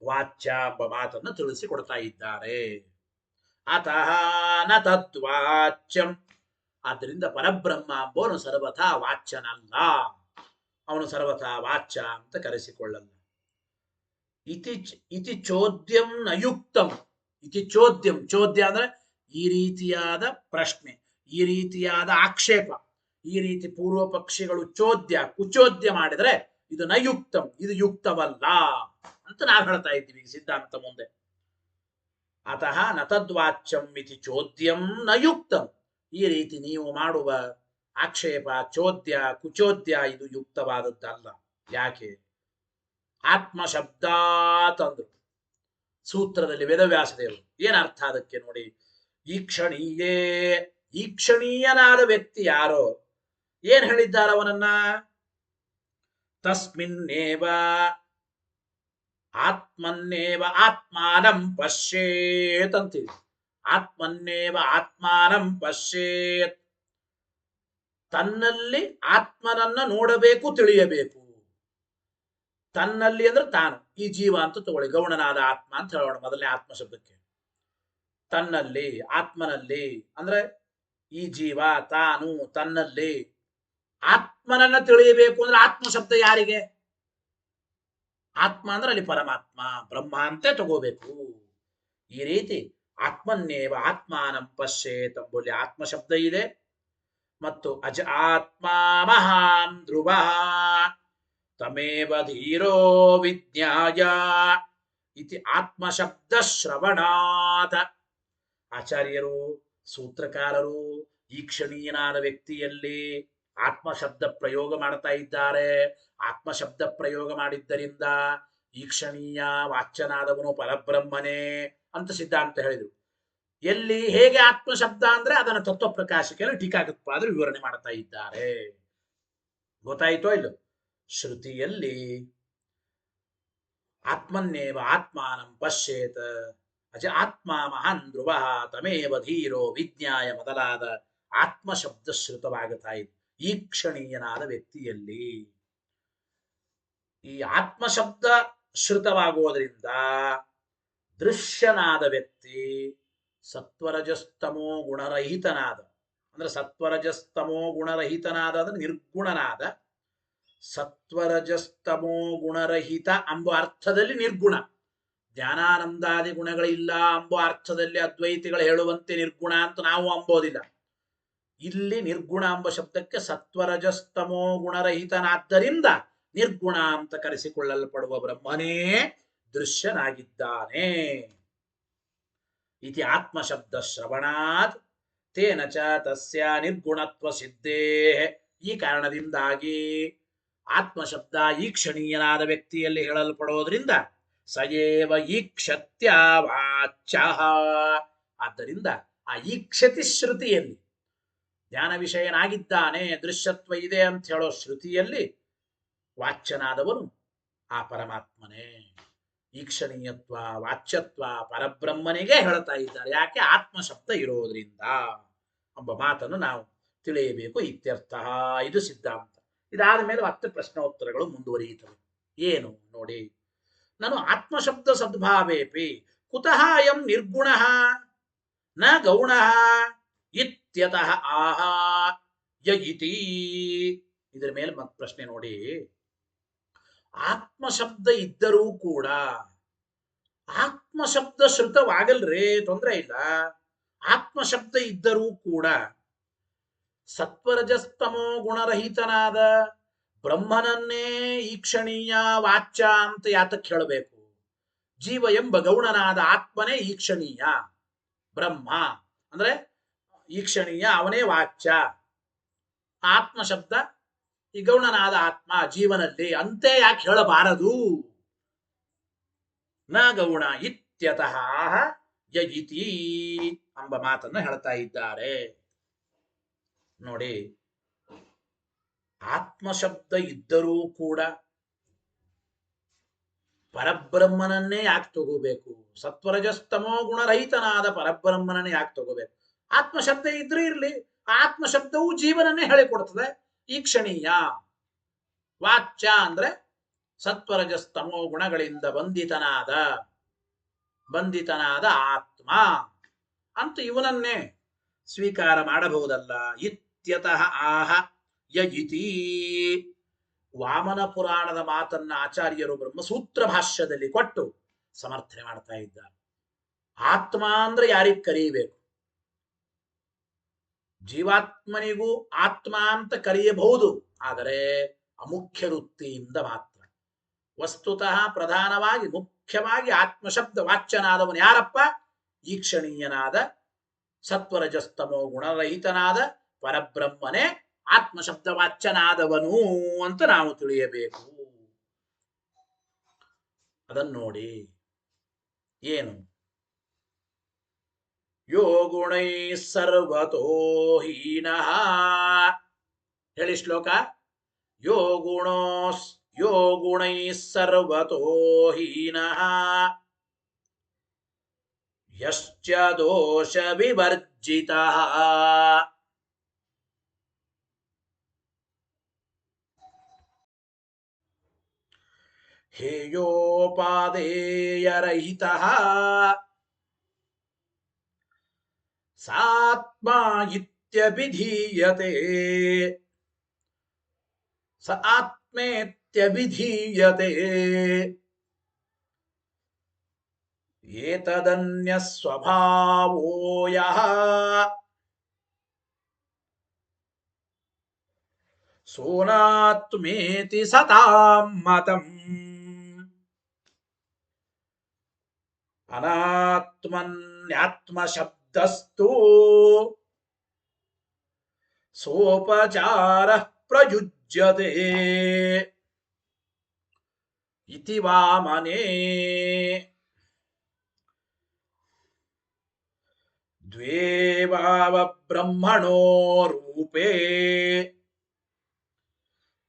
ವಾಚ್ಯ ಎಂಬ ಮಾತನ್ನು ತಿಳಿಸಿಕೊಡ್ತಾ ಇದ್ದಾರೆ. ಅತಃ ನ ತದ್ವಾಚ್ಯಂ, ಆದ್ದರಿಂದ ಪರಬ್ರಹ್ಮ ಎಂಬೋನು ಸರ್ವಥಾ ವಾಚ್ಯನಲ್ಲ, ಅವನು ಸರ್ವಥಾ ವಾಚ್ಯ ಅಂತ ಕರೆಸಿಕೊಳ್ಳಲ್ಲ. ಇತಿ ಚೋದ್ಯಂ ನಯುಕ್ತಂ. ಇತಿ ಚೋದ್ಯಂ, ಚೋದ್ಯ ಅಂದ್ರೆ ಈ ರೀತಿಯಾದ ಪ್ರಶ್ನೆ, ಈ ರೀತಿಯಾದ ಆಕ್ಷೇಪ, ಈ ರೀತಿ ಪೂರ್ವ ಪಕ್ಷಿಗಳು ಚೋದ್ಯ ಕುಚೋದ್ಯ ಮಾಡಿದ್ರೆ ಇದು ನಯುಕ್ತಂ, ಇದು ಯುಕ್ತವಲ್ಲ ಅಂತ ನಾವು ಹೇಳ್ತಾ ಇದ್ದೀವಿ ಸಿದ್ಧಾಂತ ಮುಂದೆ. ಅತಃ ನತದ್ವಾಚ್ಯಂ ಇತಿ ಚೋದ್ಯಂ ನಯುಕ್ತಂ. ಈ ರೀತಿ ನೀವು ಮಾಡುವ ಆಕ್ಷೇಪ, ಚೋದ್ಯ ಕುಚೋದ್ಯ ಇದು ಯುಕ್ತವಾದದ್ದಲ್ಲ. ಯಾಕೆ? ಆತ್ಮಶಬ್ದಾತ್ ಅಂದ್ರು ಸೂತ್ರದಲ್ಲಿ ವೇದವ್ಯಾಸದೇವರು. ಏನರ್ಥ ಅದಕ್ಕೆ ನೋಡಿ. ಈಕ್ಷಣೀಯೇ, ಈಕ್ಷಣೀಯನಾದ ವ್ಯಕ್ತಿ ಯಾರೋ ಏನ್ ಹೇಳಿದ್ದಾರೆ ಅವನನ್ನ? ತಸ್ಮಿನ್ನೇವ ಆತ್ಮನ್ನೇವ ಆತ್ಮಾನಂ ಪಶ್ಯೇತ್ ಅಂತೀವಿ. ಆತ್ಮನ್ನೇವ ಆತ್ಮಾನಂ ಪಶ್ಯೇತ್, ತನ್ನಲ್ಲಿ ಆತ್ಮನನ್ನ ನೋಡಬೇಕು, ತಿಳಿಯಬೇಕು. ತನ್ನಲ್ಲಿ ಅಂದ್ರೆ ತಾನು, ಈ ಜೀವ ಅಂತ ತಗೊಳ್ಳಿ, ಗೌಣನಾದ ಆತ್ಮ ಅಂತ ಹೇಳೋಣ ಮೊದಲನೇ ಆತ್ಮ ಶಬ್ದಕ್ಕೆ. ತನ್ನಲ್ಲಿ, ಆತ್ಮನಲ್ಲಿ ಅಂದ್ರೆ ಈ ಜೀವ, ತಾನು, ತನ್ನಲ್ಲಿ ಆತ್ಮನನ್ನ ತಿಳಿಯಬೇಕು ಅಂದ್ರೆ ಆತ್ಮ ಶಬ್ದ ಯಾರಿಗೆ? ಆತ್ಮ ಅಂದ್ರೆ ಅಲ್ಲಿ ಪರಮಾತ್ಮ, ಬ್ರಹ್ಮ ಅಂತ ತಗೋಬೇಕು. ಈ ರೀತಿ ಆತ್ಮನ್ನೇವ ಆತ್ಮಾನಂ ಪಶ್ಯೇತ್ ಎಂಬಲ್ಲಿ ಆತ್ಮ ಶಬ್ದ ಇದೆ. ಮತ್ತು ಅಜ ಆತ್ಮ ಮಹಾನ್ ಧ್ರುವ ತಮೇವ ಧೀರೋ ವಿಜ್ಞಾಯ ಇತಿ ಆತ್ಮಶಬ್ದ ಶ್ರವಣಾತ್. ಆಚಾರ್ಯರು, ಸೂತ್ರಕಾರರು ಈಕ್ಷಣೀಯನಾದ ವ್ಯಕ್ತಿಯಲ್ಲಿ ಆತ್ಮಶಬ್ದ ಪ್ರಯೋಗ ಮಾಡ್ತಾ ಇದ್ದಾರೆ. ಆತ್ಮಶಬ್ದ ಪ್ರಯೋಗ ಮಾಡಿದ್ದರಿಂದ ಈಕ್ಷಣೀಯ ವಾಚ್ಯನಾದವನು ಪರಬ್ರಹ್ಮನೇ ಅಂತ ಸಿದ್ಧಾಂತ ಹೇಳಿದ್ರು. ಎಲ್ಲಿ ಹೇಗೆ ಆತ್ಮ ಶಬ್ದ ಅಂದ್ರೆ ಅದನ್ನು ತತ್ವ ಪ್ರಕಾಶಿಕೆಯಲ್ಲಿ ಟೀಕಾಕೃತ್ಪಾದರು ವಿವರಣೆ ಮಾಡ್ತಾ ಇದ್ದಾರೆ. ಗೊತ್ತಾಯಿತೋ ಇಲ್ಲೋ? ಶ್ರುತಿಯಲ್ಲಿ ಆತ್ಮನ್ನೇವ ಆತ್ಮಾನಂ ಪಶ್ಯೇತ ಅಜ ಆತ್ಮ ಮಹಾನ್ ಧ್ರುವ ತಮೇವ ಧೀರೋ ವಿಜ್ಞಾಯ ಮೊದಲಾದ ಆತ್ಮ ಶಬ್ದ ಶ್ರುತವಾಗುತ್ತಾ ಇದೆ ಈಕ್ಷಣೀಯನಾದ ವ್ಯಕ್ತಿಯಲ್ಲಿ. ಈ ಆತ್ಮ ಶಬ್ದ ಶ್ರುತವಾಗುವುದರಿಂದ ದೃಶ್ಯನಾದ ವ್ಯಕ್ತಿ ಸತ್ವರಜಸ್ತಮೋ ಗುಣರಹಿತನಾದ, ಅಂದ್ರೆ ಸತ್ವರಜಸ್ತಮೋ ಗುಣರಹಿತನಾದ ಅಂದ್ರೆ ನಿರ್ಗುಣನಾದ. ಸತ್ವರಜಸ್ತಮೋ ಗುಣರಹಿತ ಎಂಬ ಅರ್ಥದಲ್ಲಿ ನಿರ್ಗುಣ, ಜ್ಞಾನಾನಂದಾದಿ ಗುಣಗಳಿಲ್ಲ ಎಂಬ ಅರ್ಥದಲ್ಲಿ ಅದ್ವೈತಿಗಳು ಹೇಳುವಂತೆ ನಿರ್ಗುಣ ಅಂತ ನಾವು ಅಂಬೋದಿಲ್ಲ. ಇಲ್ಲಿ ನಿರ್ಗುಣ ಎಂಬ ಶಬ್ದಕ್ಕೆ ಸತ್ವರಜಸ್ತಮೋ ಗುಣರಹಿತನಾದ್ದರಿಂದ ನಿರ್ಗುಣ ಅಂತ ಕರೆಸಿಕೊಳ್ಳಲ್ಪಡುವ ಬ್ರಹ್ಮನೇ ದೃಶ್ಯನಾಗಿದ್ದಾನೆ. ಇತಿ ಆತ್ಮಶಬ್ದ ಶ್ರವಣಾತ್ ತೇನ ಚ ತಸ್ಯ ನಿರ್ಗುಣತ್ವ ಸಿದ್ಧೇ. ಈ ಕಾರಣದಿಂದಾಗಿ ಆತ್ಮಶಬ್ದ ಈಕ್ಷಣೀಯನಾದ ವ್ಯಕ್ತಿಯಲ್ಲಿ ಹೇಳಲ್ಪಡೋದ್ರಿಂದ ಸಯೇವ ಈಕ್ಷತ್ಯ ವಾಚ್ಯ. ಆದ್ದರಿಂದ ಆ ಈಕ್ಷತಿ ಶ್ರುತಿಯಲ್ಲಿ ಜ್ಞಾನ ವಿಷಯನಾಗಿದ್ದಾನೆ, ದೃಶ್ಯತ್ವ ಇದೆ ಅಂತ ಹೇಳೋ ಶ್ರುತಿಯಲ್ಲಿ ವಾಚ್ಯನಾದವನು ಆ ಪರಮಾತ್ಮನೇ. ಈಕ್ಷಣೀಯತ್ವ ವಾಚ್ಯತ್ವ ಪರಬ್ರಹ್ಮನಿಗೆ ಹೇಳ್ತಾ ಇದ್ದಾರೆ. ಯಾಕೆ? ಆತ್ಮಶಬ್ದ ಇರೋದ್ರಿಂದ ಎಂಬ ಮಾತನ್ನು ನಾವು ತಿಳಿಯಬೇಕು. ಇತ್ಯರ್ಥ. ಇದು ಸಿದ್ಧಾಂತ. ಇದಾದ ಮೇಲೆ ಮತ್ತೆ ಪ್ರಶ್ನೋತ್ತರಗಳು ಮುಂದುವರಿಯುತ್ತವೆ. ಏನು ನೋಡಿ, ನಾನು ಆತ್ಮಶಬ್ದ ಸದ್ಭಾವೇಪಿ ಕುತಃ ಅಯಂ ನಿರ್ಗುಣ ನ ಗೌಣ ಇತ್ಯತಃ ಆಹ ಯ ಇತಿ. ಇದರ ಮೇಲೆ ಮತ್ತೆ ಪ್ರಶ್ನೆ ನೋಡಿ. ಆತ್ಮಶಬ್ದ ಇದ್ದರೂ ಕೂಡ ಆತ್ಮಶಬ್ದ ಶ್ರುತವಾಗಲ್ರಿ, ತೊಂದರೆ ಇಲ್ಲ. ಆತ್ಮಶಬ್ದ ಇದ್ದರೂ ಕೂಡ ಸತ್ವರಜಸ್ತಮೋ ಗುಣರಹಿತನಾದ ಬ್ರಹ್ಮನನ್ನೇ ಈಕ್ಷಣೀಯ ವಾಚ್ಯ ಅಂತ ಯಾತಕ್ಕೆ ಹೇಳಬೇಕು? ಜೀವ ಎಂಬ ಗೌಣನಾದ ಆತ್ಮನೇ ಈಕ್ಷಣೀಯ, ಬ್ರಹ್ಮ ಅಂದ್ರೆ ಈಕ್ಷಣೀಯ, ಅವನೇ ವಾಚ್ಯ. ಆತ್ಮ ಶಬ್ದ ಈ ಗೌಣನಾದ ಆತ್ಮ ಜೀವನಲ್ಲಿ ಅಂತೆ ಯಾಕೆ ಹೇಳಬಾರದು? ನ ಗೌಣ ಇತ್ಯತಃ ಯ ಇತಿ ಎಂಬ ಮಾತನ್ನು ಹೇಳ್ತಾ ಇದ್ದಾರೆ. ನೋಡಿ, ಆತ್ಮಶಬ್ದ ಇದ್ದರೂ ಕೂಡ ಪರಬ್ರಹ್ಮನನ್ನೇ ಯಾಕೆ ತಗೋಬೇಕು? ಸತ್ವರಜಸ್ತಮೋ ಗುಣರಹಿತನಾದ ಪರಬ್ರಹ್ಮನನ್ನೇ ಯಾಕೆ ತಗೋಬೇಕು? ಆತ್ಮಶಬ್ದ ಇದ್ರೆ ಇರ್ಲಿ, ಆತ್ಮಶಬ್ದವು ಜೀವನನ್ನೇ ಹೇಳಿಕೊಡ್ತದೆ. ಈಕ್ಷಣೀಯ ವಾಚ್ಯ ಅಂದ್ರೆ ಸತ್ವರಜಸ್ತಮೋ ಗುಣಗಳಿಂದ ಬಂಧಿತನಾದ ಆತ್ಮ ಅಂತ ಇವನನ್ನೇ ಸ್ವೀಕಾರ ಮಾಡಬಹುದಲ್ಲ. ಇತ್ಯತಃ ಆಹ ಯ ಇತಿ. ವಾಮನ ಪುರಾಣದ ಮಾತನ್ನ ಆಚಾರ್ಯರು ಬ್ರಹ್ಮಸೂತ್ರ ಭಾಷ್ಯದಲ್ಲಿ ಕೊಟ್ಟು ಸಮರ್ಥನೆ ಮಾಡ್ತಾ ಇದ್ದಾರೆ. ಆತ್ಮ ಅಂದ್ರೆ ಯಾರಿಗೆ ಕರೆಯಬೇಕು? ಜೀವಾತ್ಮನಿಗೂ ಆತ್ಮ ಅಂತ ಕರೆಯಬಹುದು, ಆದರೆ ಅಮುಖ್ಯ ವೃತ್ತಿಯಿಂದ ಮಾತ್ರ. ವಸ್ತುತಃ ಪ್ರಧಾನವಾಗಿ ಮುಖ್ಯವಾಗಿ ಆತ್ಮಶಬ್ದ ವಾಚ್ಯನಾದವನು ಯಾರಪ್ಪ? ಈಕ್ಷಣೀಯನಾದ ಸತ್ವರಜಸ್ತಮೋ ಗುಣರಹಿತನಾದ ಪರಬ್ರಹ್ಮನೇ ಆತ್ಮಶಬ್ದ ವಾಚ್ಯನಾದವನು ಅಂತ ನಾವು ತಿಳಿಯಬೇಕು. ಅದನ್ನು ನೋಡಿ. ಏನು? ಯೋ ಗುಣೈ ಸರ್ವತೋ ಹೀನಃ. ಹೇಳಿ ಶ್ಲೋಕ. ಯೋ ಗುಣೈ ಸರ್ವತೋ ಹೀನಃ ಯಶ್ಚ ದೋಷ ವಿವರ್ಜಿತಃ. ಹೇಯೋಪಾದೇಯರಹಿತಃ ಸಾತ್ಮ ಇತ್ಯಭಿಧೀಯತೆ. ಸ ಆತ್ಮೇತ್ಯಭಿಧೀಯತೆ. ಏತದನ್ಯ ಸ್ವಭಾವೋ ಯಃ ಸೋನಾತ್ಮೇತಿ ಸತಾಂ ಮತಂ. ಅನಾತ್ಮನ್ಯಾತ್ಮಶಬ್ದಸ್ತು ಸೋಪಚಾರಃ ಪ್ರಯುಜ್ಯತೆ. ಇತಿ ವಾಮನೇ ದ್ವೇ ವಾವ ಬ್ರಹ್ಮಣೋ ರೂಪೇ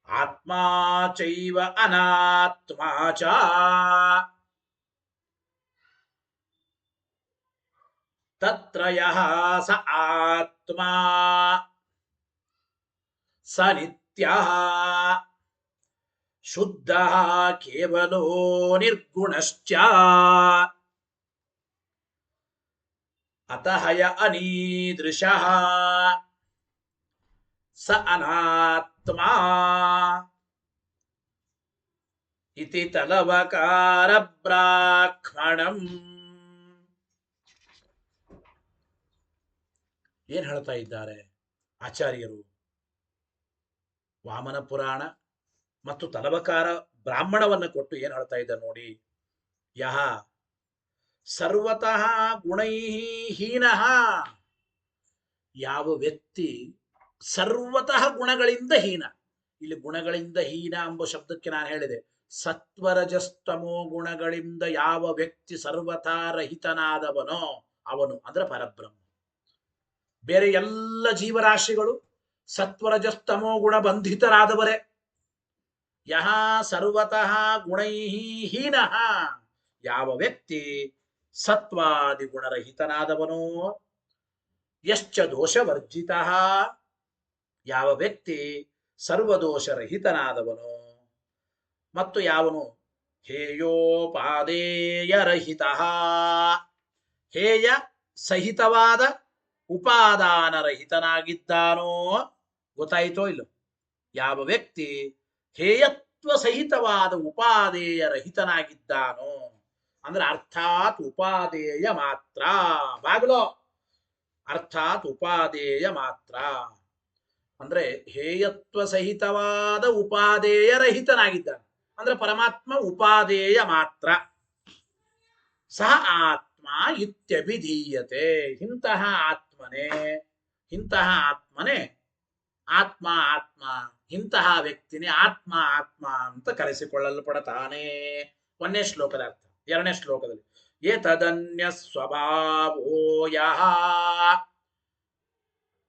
ಆತ್ಮಾ ಚೈವ ಅನಾತ್ಮಾ ಚ ತತ್ರಯಃ ಸ ಆತ್ಮಾ ಸ ನಿತ್ಯಃ ಶುದ್ಧಃ ಕೇವಲೋ ನಿರ್ಗುಣಶ್ಚ ಅತಃ ಯ ಅನೀದೃಶಃ ಸ ಅನಾತ್ಮಾ ಇತಿ ತಲವಕಾರ ಬ್ರಾಹ್ಮಣಂ. ಏನ್ ಹೇಳ್ತಾ ಇದ್ದಾರೆ ಆಚಾರ್ಯರು? ವಾಮನ ಪುರಾಣ ಮತ್ತು ತಲವಕಾರ ಬ್ರಾಹ್ಮಣವನ್ನ ಕೊಟ್ಟು ಏನ್ ಹೇಳ್ತಾ ಇದ್ದಾರೆ ನೋಡಿ. ಯಹ ಸರ್ವತಃ ಗುಣೈ ಹೀನಃ, ಯಾವ ವ್ಯಕ್ತಿ ಸರ್ವತಃ ಗುಣಗಳಿಂದ ಹೀನ. ಇಲ್ಲಿ ಗುಣಗಳಿಂದ ಹೀನ ಎಂಬ ಶಬ್ದಕ್ಕೆ ನಾನು ಹೇಳಿದೆ, ಸತ್ವರಜಸ್ತಮೋ ಗುಣಗಳಿಂದ ಯಾವ ವ್ಯಕ್ತಿ ಸರ್ವತಾ ರಹಿತನಾದವನೋ ಅವನು ಅಂದ್ರೆ ಪರಬ್ರಹ್ಮ. ಬೇರೆ ಎಲ್ಲ ಜೀವರಾಶಿಗಳು ಸತ್ವರಜಸ್ತಮೋ ಗುಣ ಬಂಧಿತರಾದವರೇ. ಯಹ ಸರ್ವತಃ ಗುಣೈ ಹೀನಃ, ಯಾವ ವ್ಯಕ್ತಿ ಸತ್ವಾದಿ ಗುಣರಹಿತನಾದವನೋ, ಯಶ್ಚ ದೋಷವರ್ಜಿತಃ, ಯಾವ ವ್ಯಕ್ತಿ ಸರ್ವದೋಷರಹಿತನಾದವನು, ಮತ್ತು ಯಾವನು ಹೇಯೋಪಾದೇಯರಹಿತಃ, ಹೇಯ ಸಹಿತವಾದ ಉಪಾದಾನರಹಿತನಾಗಿದ್ದಾನೋ. ಗೊತ್ತಾಯಿತೋ ಇಲ್ಲ? ಯಾವ ವ್ಯಕ್ತಿ ಹೇಯತ್ವ ಸಹಿತವಾದ ಉಪಾದೇಯ ರಹಿತನಾಗಿದ್ದಾನೋ ಅಂದ್ರೆ ಅರ್ಥಾತ್ ಉಪಾದೇಯ ಮಾತ್ರ. ಬಾಗ್ಲೋ ಅರ್ಥಾತ್ ಉಪಾದೇಯ ಮಾತ್ರ ಅಂದ್ರೆ ಹೇಯತ್ವ ಸಹಿತವಾದ ಉಪಾದೇಯ ರಹಿತನಾಗಿದ್ದಾನೆ ಅಂದ್ರೆ ಪರಮಾತ್ಮ ಉಪಾದೇಯ ಮಾತ್ರ. ಸಹ ಆತ್ಮ ಇತ್ಯಭಿಧೀಯತೆ. ಇಂತಹ ಆತ್ಮನೇ ಆತ್ಮ ಇಂತಹ ವ್ಯಕ್ತಿನೇ ಆತ್ಮ ಅಂತ ಕರೆಸಿಕೊಳ್ಳಲ್ಪಡತಾನೆ. ಒಂದನೇ ಶ್ಲೋಕದ ಅರ್ಥ. ಎರಡನೇ ಶ್ಲೋಕದಲ್ಲಿ ಏತದನ್ಯ ಸ್ವಭಾವೋ ಯಃ,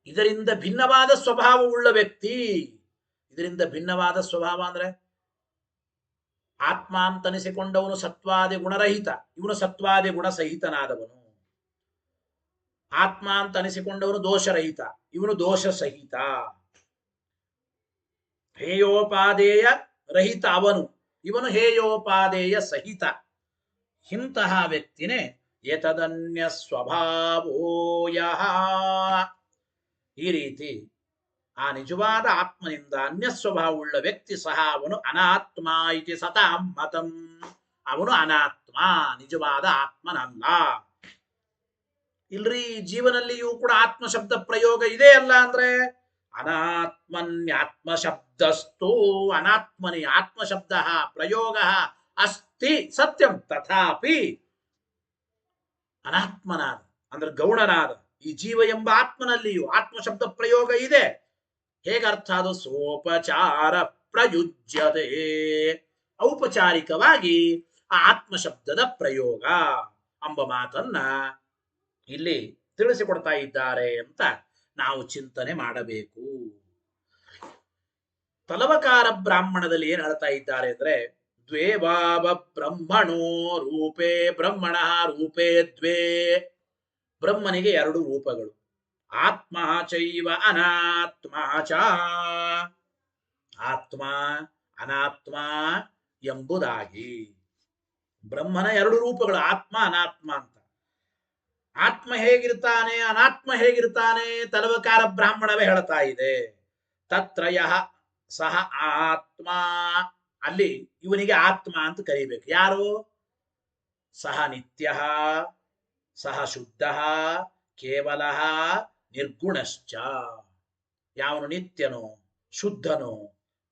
ಇದರಿಂದ ಭಿನ್ನವಾದ ಸ್ವಭಾವವುಳ್ಳ ವ್ಯಕ್ತಿ. ಇದರಿಂದ ಭಿನ್ನವಾದ ಸ್ವಭಾವ ಅಂದ್ರೆ ಆತ್ಮ ಅಂತನಿಸಿಕೊಂಡವನು ಸತ್ವಾದಿ ಗುಣರಹಿತ, ಇವನು ಸತ್ವಾದಿ ಗುಣ ಸಹಿತನಾದವನು. ಆತ್ಮ ಅಂತನಿಸಿಕೊಂಡವನು ದೋಷರಹಿತ, ಇವನು ದೋಷ ಸಹಿತ. ಹೇಯೋಪಾದೇಯ ರಹಿತ ಅವನು, ಇವನು ಹೇಯೋಪಾದೇಯ ಸಹಿತ. ಇಂತಹ ವ್ಯಕ್ತಿನೇ ಏತದನ್ಯ ಸ್ವಭಾವೋ ಯಃ. ಈ ರೀತಿ ಆ ನಿಜವಾದ ಆತ್ಮನಿಂದ ಅನ್ಯ ಸ್ವಭಾವವುಳ್ಳ ವ್ಯಕ್ತಿ ಸಹ ಅವನು ಅನಾತ್ಮ ಇತಿ ಸತಾಂ ಮತಂ. ಅವನು ಅನಾತ್ಮ, ನಿಜವಾದ ಆತ್ಮನಲ್ಲ. ಇಲ್ರಿ ಜೀವನಲ್ಲಿಯೂ ಕೂಡ ಆತ್ಮ ಶಬ್ದ ಪ್ರಯೋಗ ಇದೆ ಅಲ್ಲ ಅಂದ್ರೆ ಅನಾತ್ಮನ್ಯಾತ್ಮ ಶಬ್ದಸ್ತು ಅನಾತ್ಮನಿ ಆತ್ಮ ಶಬ್ದ ಪ್ರಯೋಗ ಅಸ್ತಿ ಸತ್ಯಂ ತಥಾಪಿ ಅನಾತ್ಮನಾದ ಅಂದ್ರೆ ಗೌಣನಾದ ಈ ಜೀವ ಎಂಬ ಆತ್ಮನಲ್ಲಿಯೂ ಆತ್ಮ ಶಬ್ದ ಪ್ರಯೋಗ ಇದೆ. ಹೇಗರ್ಥ ಅದು? ಸೋಪಚಾರ ಪ್ರಯುಜ್ಯತೆ, ಔಪಚಾರಿಕವಾಗಿ ಆ ಆತ್ಮ ಶಬ್ದದ ಪ್ರಯೋಗ ಎಂಬ ಮಾತನ್ನ ಇಲ್ಲಿ ತಿಳಿಸಿಕೊಡ್ತಾ ಇದ್ದಾರೆ ಅಂತ ನಾವು ಚಿಂತನೆ ಮಾಡಬೇಕು. ತಲವಕಾರ ಬ್ರಾಹ್ಮಣದಲ್ಲಿ ಏನ್ ಹೇಳ್ತಾ ಇದ್ದಾರೆ ಅಂದ್ರೆ ದ್ವೇ ವಾವ ಬ್ರಹ್ಮಣೋ ರೂಪೇ ಬ್ರಹ್ಮಣ ರೂಪೇ ದ್ವೇ. ಬ್ರಹ್ಮನಿಗೆ ಎರಡು ರೂಪಗಳು, ಆತ್ಮ ಚೈವ ಅನಾತ್ಮ ಚ. ಆತ್ಮ ಅನಾತ್ಮ ಎಂಬುದಾಗಿ ಬ್ರಹ್ಮನ ಎರಡು ರೂಪಗಳು, ಆತ್ಮ ಅನಾತ್ಮ ಅಂತ. ಆತ್ಮ ಹೇಗಿರ್ತಾನೆ ಅನಾತ್ಮ ಹೇಗಿರ್ತಾನೆ ತಲವಕಾರ ಬ್ರಾಹ್ಮಣವೇ ಹೇಳ್ತಾ ಇದೆ. ತತ್ರಯ ಸಹ ಆತ್ಮ, ಅಲ್ಲಿ ಇವನಿಗೆ ಆತ್ಮ ಅಂತ ಕರಿಬೇಕು. ಯಾರು? ಸಹ ನಿತ್ಯ ಸಹ ಶುದ್ಧ ಕೇವಲ ನಿರ್ಗುಣಶ್ಚ. ಯಾವನು ನಿತ್ಯನೋ ಶುದ್ಧನೋ